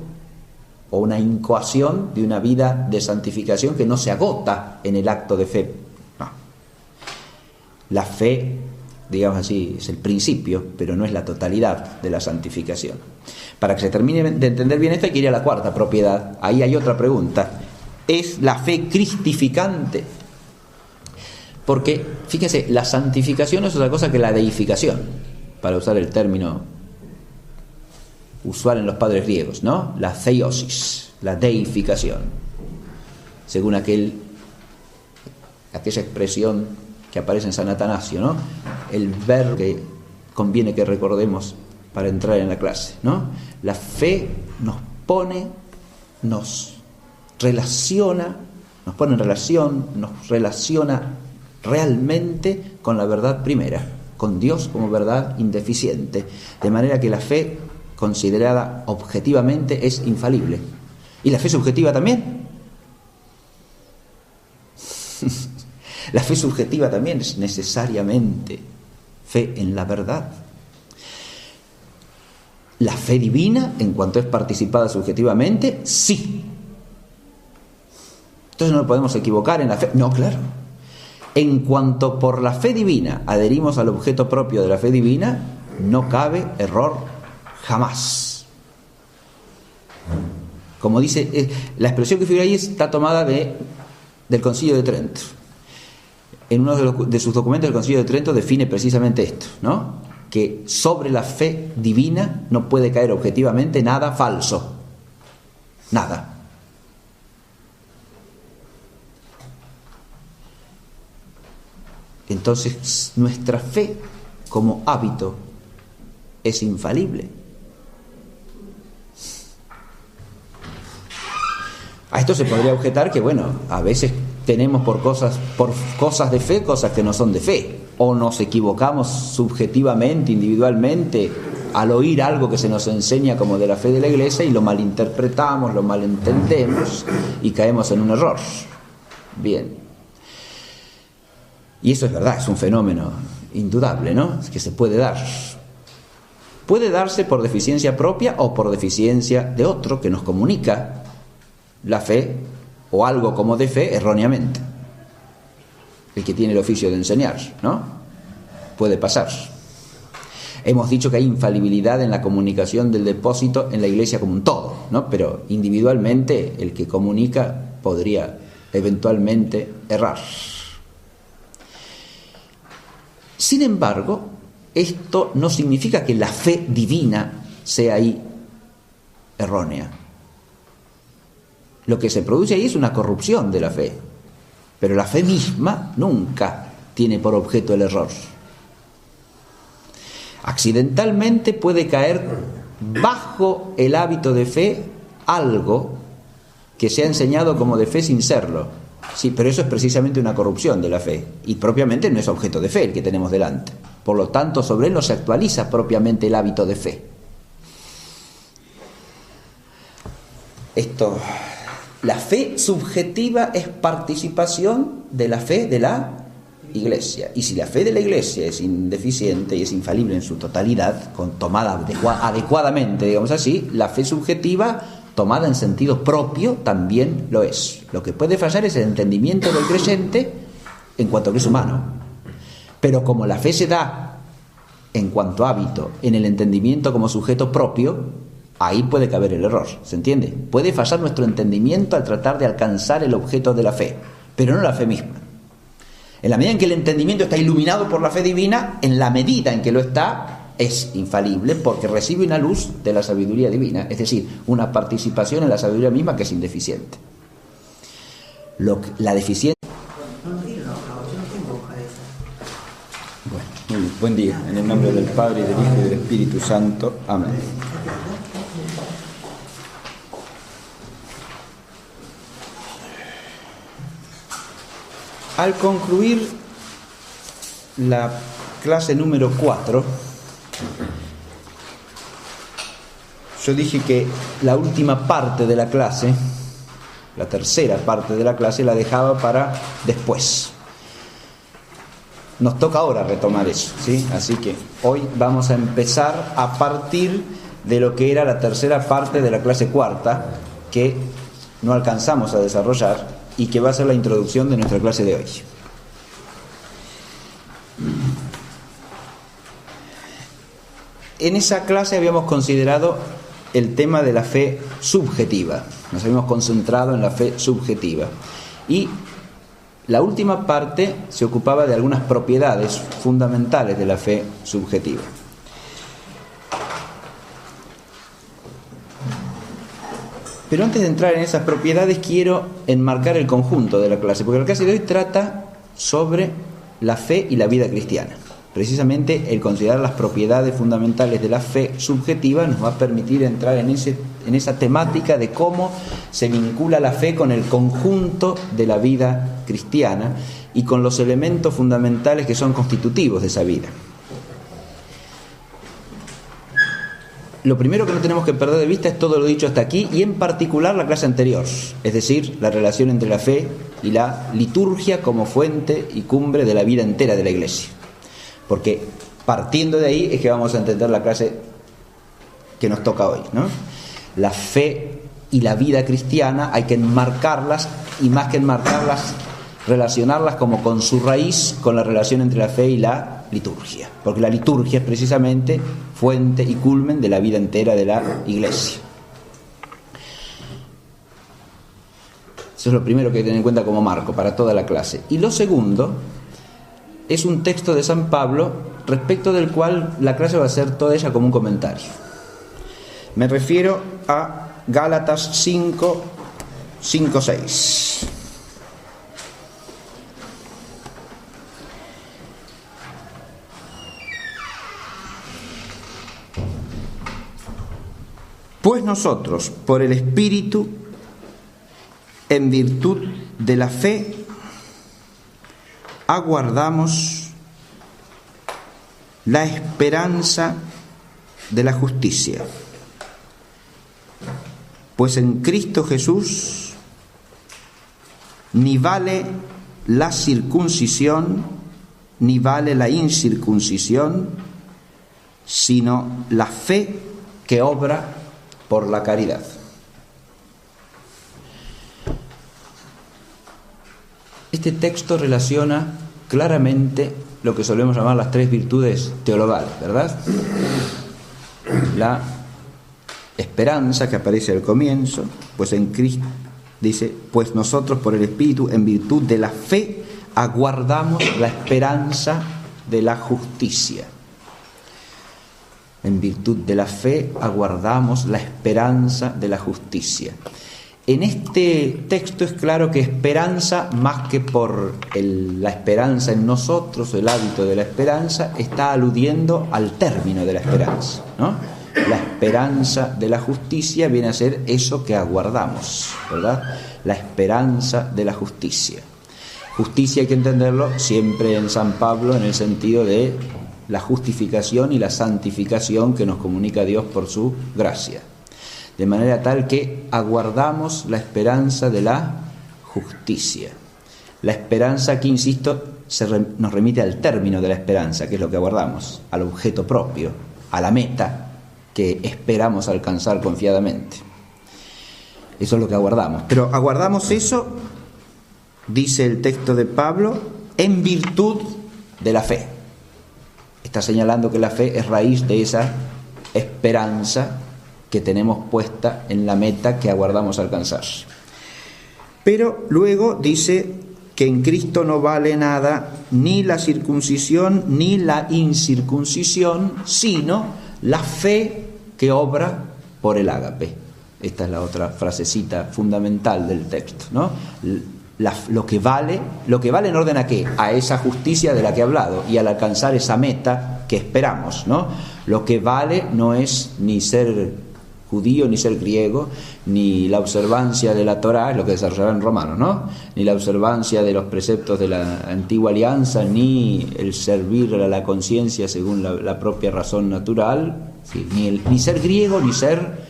o una incoación de una vida de santificación que no se agota en el acto de fe. No. La fe, digamos así, es el principio, pero no es la totalidad de la santificación. Para que se termine de entender bien esto hay que ir a la cuarta propiedad. Ahí hay otra pregunta. ¿Es la fe cristificante? Porque, fíjense, la santificación es otra cosa que la deificación, para usar el término usual en los padres griegos, ¿no? La theosis, la deificación, según aquella expresión que aparece en San Atanasio, ¿no? El verbo que conviene que recordemos para entrar en la clase, ¿no? La fe nos pone en relación, nos relaciona realmente con la verdad primera, con Dios como verdad indeficiente, de manera que la fe considerada objetivamente es infalible. ¿Y la fe subjetiva también? La fe subjetiva también es necesariamente fe en la verdad. La fe divina, en cuanto es participada subjetivamente, sí. Entonces no nos podemos equivocar en la fe. No, claro. En cuanto por la fe divina adherimos al objeto propio de la fe divina, no cabe error jamás. Como dice, la expresión que figura ahí está tomada del Concilio de Trento. En uno de sus documentos, el Concilio de Trento define precisamente esto, ¿no? Que sobre la fe divina no puede caer objetivamente nada falso. Nada. Entonces, nuestra fe como hábito es infalible. A esto se podría objetar que, bueno, a veces tenemos por cosas de fe, cosas que no son de fe, o nos equivocamos subjetivamente, individualmente, al oír algo que se nos enseña como de la fe de la Iglesia y lo malinterpretamos, lo malentendemos y caemos en un error. Bien. Y eso es verdad, es un fenómeno indudable, ¿no? Que se puede dar. Puede darse por deficiencia propia o por deficiencia de otro que nos comunica la fe o algo como de fe erróneamente. El que tiene el oficio de enseñar, ¿no? Puede pasar. Hemos dicho que hay infalibilidad en la comunicación del depósito en la Iglesia como un todo, ¿no? Pero individualmente el que comunica podría eventualmente errar. Sin embargo, esto no significa que la fe divina sea ahí errónea. Lo que se produce ahí es una corrupción de la fe, pero la fe misma nunca tiene por objeto el error. Accidentalmente puede caer bajo el hábito de fe algo que se ha enseñado como de fe sin serlo. Sí, pero eso es precisamente una corrupción de la fe, y propiamente no es objeto de fe el que tenemos delante. Por lo tanto, sobre él no se actualiza propiamente el hábito de fe. La fe subjetiva es participación de la fe de la Iglesia. Y si la fe de la Iglesia es indeficiente y es infalible en su totalidad, tomada adecuadamente, digamos así, la fe subjetiva, tomada en sentido propio, también lo es. Lo que puede fallar es el entendimiento del creyente en cuanto que es humano. Pero como la fe se da en cuanto hábito, en el entendimiento como sujeto propio, ahí puede caber el error, ¿se entiende? Puede fallar nuestro entendimiento al tratar de alcanzar el objeto de la fe, pero no la fe misma. En la medida en que el entendimiento está iluminado por la fe divina, en la medida en que lo está, es infalible porque recibe una luz de la sabiduría divina, es decir, una participación en la sabiduría misma que es indeficiente. La deficiencia... Bueno, muy bien. Buen día. En el nombre del Padre, y del Hijo, y del Espíritu Santo. Amén. Al concluir la clase número 4, yo dije que la última parte de la clase, la tercera parte de la clase, la dejaba para después. Nos toca ahora retomar eso, ¿sí? Así que hoy vamos a empezar a partir de lo que era la tercera parte de la clase cuarta, que no alcanzamos a desarrollar y que va a ser la introducción de nuestra clase de hoy. En esa clase habíamos considerado el tema de la fe subjetiva. Nos habíamos concentrado en la fe subjetiva. Y la última parte se ocupaba de algunas propiedades fundamentales de la fe subjetiva. Pero antes de entrar en esas propiedades quiero enmarcar el conjunto de la clase, porque la clase de hoy trata sobre la fe y la vida cristiana. Precisamente el considerar las propiedades fundamentales de la fe subjetiva nos va a permitir entrar en esa temática de cómo se vincula la fe con el conjunto de la vida cristiana y con los elementos fundamentales que son constitutivos de esa vida. Lo primero que no tenemos que perder de vista es todo lo dicho hasta aquí, y en particular la clase anterior, es decir, la relación entre la fe y la liturgia como fuente y cumbre de la vida entera de la Iglesia. Porque partiendo de ahí es que vamos a entender la clase que nos toca hoy, ¿no? La fe y la vida cristiana hay que enmarcarlas, y más que enmarcarlas, relacionarlas como con su raíz, con la relación entre la fe y la liturgia, porque la liturgia es precisamente fuente y culmen de la vida entera de la Iglesia. Eso es lo primero que hay que tener en cuenta como marco para toda la clase. Y lo segundo es un texto de San Pablo respecto del cual la clase va a ser toda ella como un comentario. Me refiero a Gálatas 5:6. Pues nosotros, por el Espíritu, en virtud de la fe, aguardamos la esperanza de la justicia. Pues en Cristo Jesús ni vale la circuncisión ni vale la incircuncisión, sino la fe que obra por la caridad. Este texto relaciona claramente lo que solemos llamar las tres virtudes teologales, ¿verdad? La esperanza, que aparece al comienzo, pues en Cristo, dice, pues nosotros por el Espíritu, en virtud de la fe, aguardamos la esperanza de la justicia. En virtud de la fe aguardamos la esperanza de la justicia. En este texto es claro que esperanza, más que por la esperanza en nosotros, el hábito de la esperanza, está aludiendo al término de la esperanza, ¿no? La esperanza de la justicia viene a ser eso que aguardamos, ¿verdad? La esperanza de la justicia. Justicia hay que entenderlo siempre en San Pablo en el sentido de la justificación y la santificación que nos comunica Dios por su gracia. De manera tal que aguardamos la esperanza de la justicia. La esperanza aquí, insisto, nos remite al término de la esperanza, que es lo que aguardamos, al objeto propio, a la meta que esperamos alcanzar confiadamente. Eso es lo que aguardamos. Pero aguardamos eso, dice el texto de Pablo, en virtud de la fe. Está señalando que la fe es raíz de esa esperanza que tenemos puesta en la meta que aguardamos alcanzar. Pero luego dice que en Cristo no vale nada ni la circuncisión ni la incircuncisión, sino la fe que obra por el ágape. Esta es la otra frasecita fundamental del texto, ¿no? Lo que vale en orden a qué, a esa justicia de la que he hablado y al alcanzar esa meta que esperamos, ¿no? Lo que vale no es ni ser judío ni ser griego, ni la observancia de la Torá, es lo que desarrollaba en Romanos, ¿no? Ni la observancia de los preceptos de la antigua alianza, ni el servir a la conciencia según la propia razón natural, ¿sí? Ni ser griego ni ser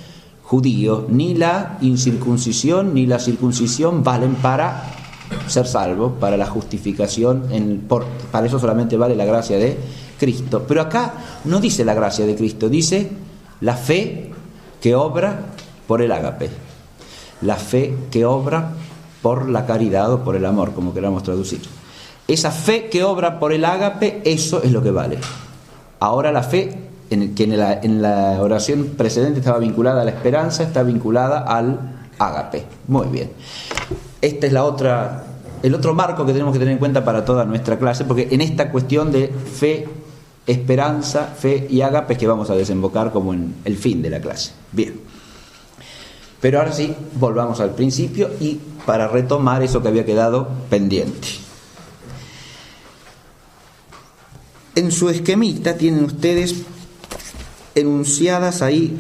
judío, ni la incircuncisión ni la circuncisión valen para ser salvo, para la justificación, para eso solamente vale la gracia de Cristo. Pero acá no dice la gracia de Cristo, dice la fe que obra por el ágape, la fe que obra por la caridad o por el amor, como queramos traducir. Esa fe que obra por el ágape, eso es lo que vale. Ahora la fe en la oración precedente estaba vinculada a la esperanza, está vinculada al ágape. Muy bien. Este es el otro marco que tenemos que tener en cuenta para toda nuestra clase, porque en esta cuestión de fe, esperanza, fe y ágape es que vamos a desembocar como en el fin de la clase. Bien. Pero ahora sí, volvamos al principio y para retomar eso que había quedado pendiente. En su esquemita tienen ustedes enunciadas ahí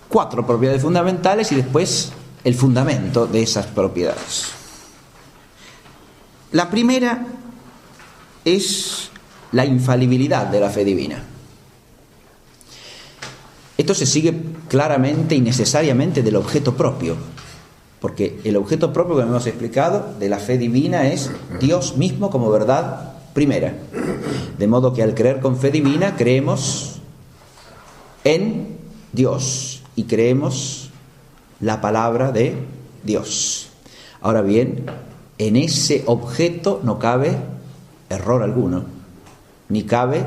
4 propiedades fundamentales y después el fundamento de esas propiedades. La primera es la infalibilidad de la fe divina. Esto se sigue claramente y necesariamente del objeto propio, porque el objeto propio que hemos explicado de la fe divina es Dios mismo como verdad primera. De modo que al creer con fe divina creemos en Dios y creemos la palabra de Dios. Ahora bien, en ese objeto no cabe error alguno, ni cabe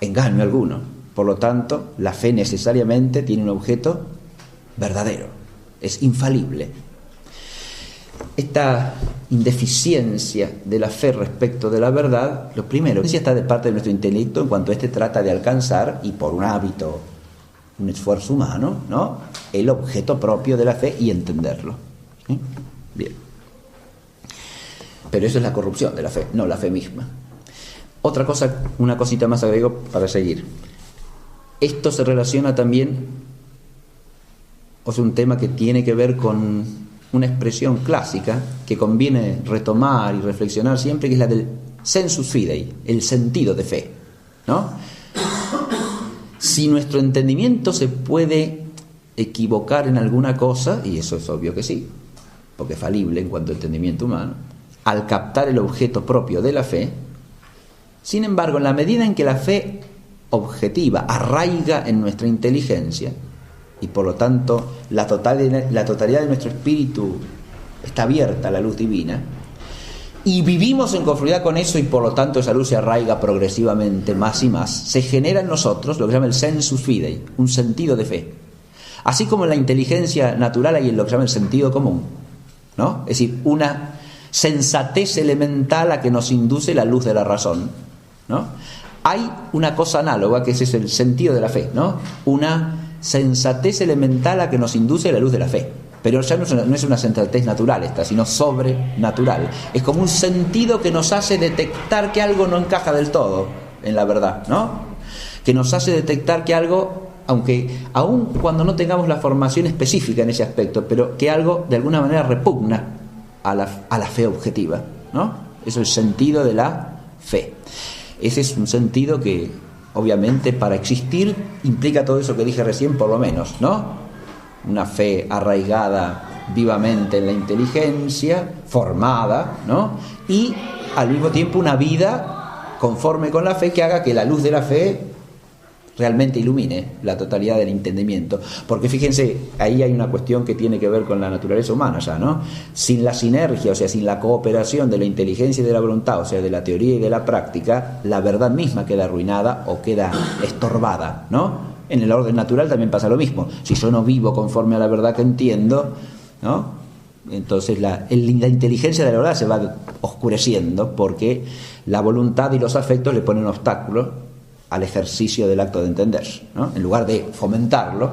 engaño alguno. Por lo tanto, la fe necesariamente tiene un objeto verdadero, es infalible. Esta indeficiencia de la fe respecto de la verdad, lo primero, está de parte de nuestro intelecto en cuanto éste trata de alcanzar, y por un hábito, un esfuerzo humano, ¿no?, el objeto propio de la fe y entenderlo. ¿Sí? Bien. Pero eso es la corrupción de la fe, no la fe misma. Otra cosa, una cosita más agrego para seguir. Esto se relaciona también, o sea, un tema que tiene que ver con una expresión clásica que conviene retomar y reflexionar siempre, que es la del sensus fidei, el sentido de fe, ¿no? Si nuestro entendimiento se puede equivocar en alguna cosa, y eso es obvio que sí, porque es falible en cuanto a entendimiento humano, al captar el objeto propio de la fe, sin embargo, en la medida en que la fe objetiva arraiga en nuestra inteligencia y por lo tanto la totalidad de nuestro espíritu está abierta a la luz divina y vivimos en conformidad con eso y por lo tanto esa luz se arraiga progresivamente más y más, se genera en nosotros lo que se llama el sensus fidei, un sentido de fe, así como en la inteligencia natural hay lo que se llama el sentido común, ¿no? Es decir, una sensatez elemental a que nos induce la luz de la razón, ¿no? Hay una cosa análoga, que ese es el sentido de la fe, ¿no? Una sensatez elemental a que nos induce la luz de la fe. Pero ya no es una sensatez natural esta, sino sobrenatural. Es como un sentido que nos hace detectar que algo no encaja del todo en la verdad, ¿no? Que nos hace detectar que algo, aun cuando no tengamos la formación específica en ese aspecto, pero que algo de alguna manera repugna a la fe objetiva, ¿no? Eso es el sentido de la fe. Ese es un sentido que, obviamente, para existir implica todo eso que dije recién, por lo menos, ¿no? Una fe arraigada vivamente en la inteligencia, formada, ¿no? Y, al mismo tiempo, una vida conforme con la fe que haga que la luz de la fe realmente ilumine la totalidad del entendimiento. Porque fíjense, ahí hay una cuestión que tiene que ver con la naturaleza humana ya, ¿no? Sin la sinergia, o sea, sin la cooperación de la inteligencia y de la voluntad, o sea, de la teoría y de la práctica, la verdad misma queda arruinada o queda estorbada, ¿no? En el orden natural también pasa lo mismo. Si yo no vivo conforme a la verdad que entiendo, ¿no?, entonces la inteligencia de la verdad se va oscureciendo porque la voluntad y los afectos le ponen obstáculos al ejercicio del acto de entender, ¿no? En lugar de fomentarlo,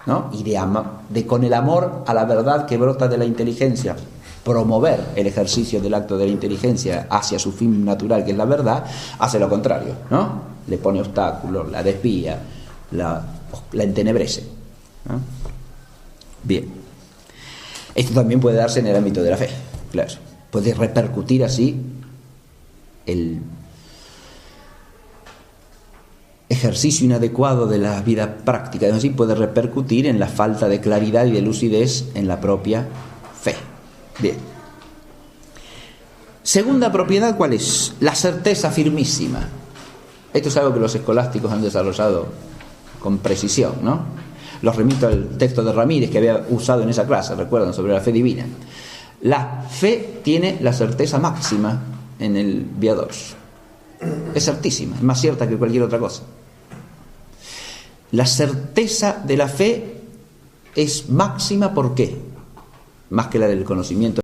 ¿no?, y de con el amor a la verdad que brota de la inteligencia promover el ejercicio del acto de la inteligencia hacia su fin natural, que es la verdad, hace lo contrario, ¿no? Le pone obstáculos, la desvía, la entenebrece, ¿no? Bien. Esto también puede darse en el ámbito de la fe, claro. Puede repercutir así el ejercicio inadecuado de la vida práctica, es decir, puede repercutir en la falta de claridad y de lucidez en la propia fe. Bien. Segunda propiedad, ¿cuál es? La certeza firmísima. Esto es algo que los escolásticos han desarrollado con precisión, ¿no? Los remito al texto de Ramírez que había usado en esa clase, recuerdan, sobre la fe divina. La fe tiene la certeza máxima en el Via Dolce. Es certísima, es más cierta que cualquier otra cosa. La certeza de la fe es máxima, ¿por qué? Más que la del conocimiento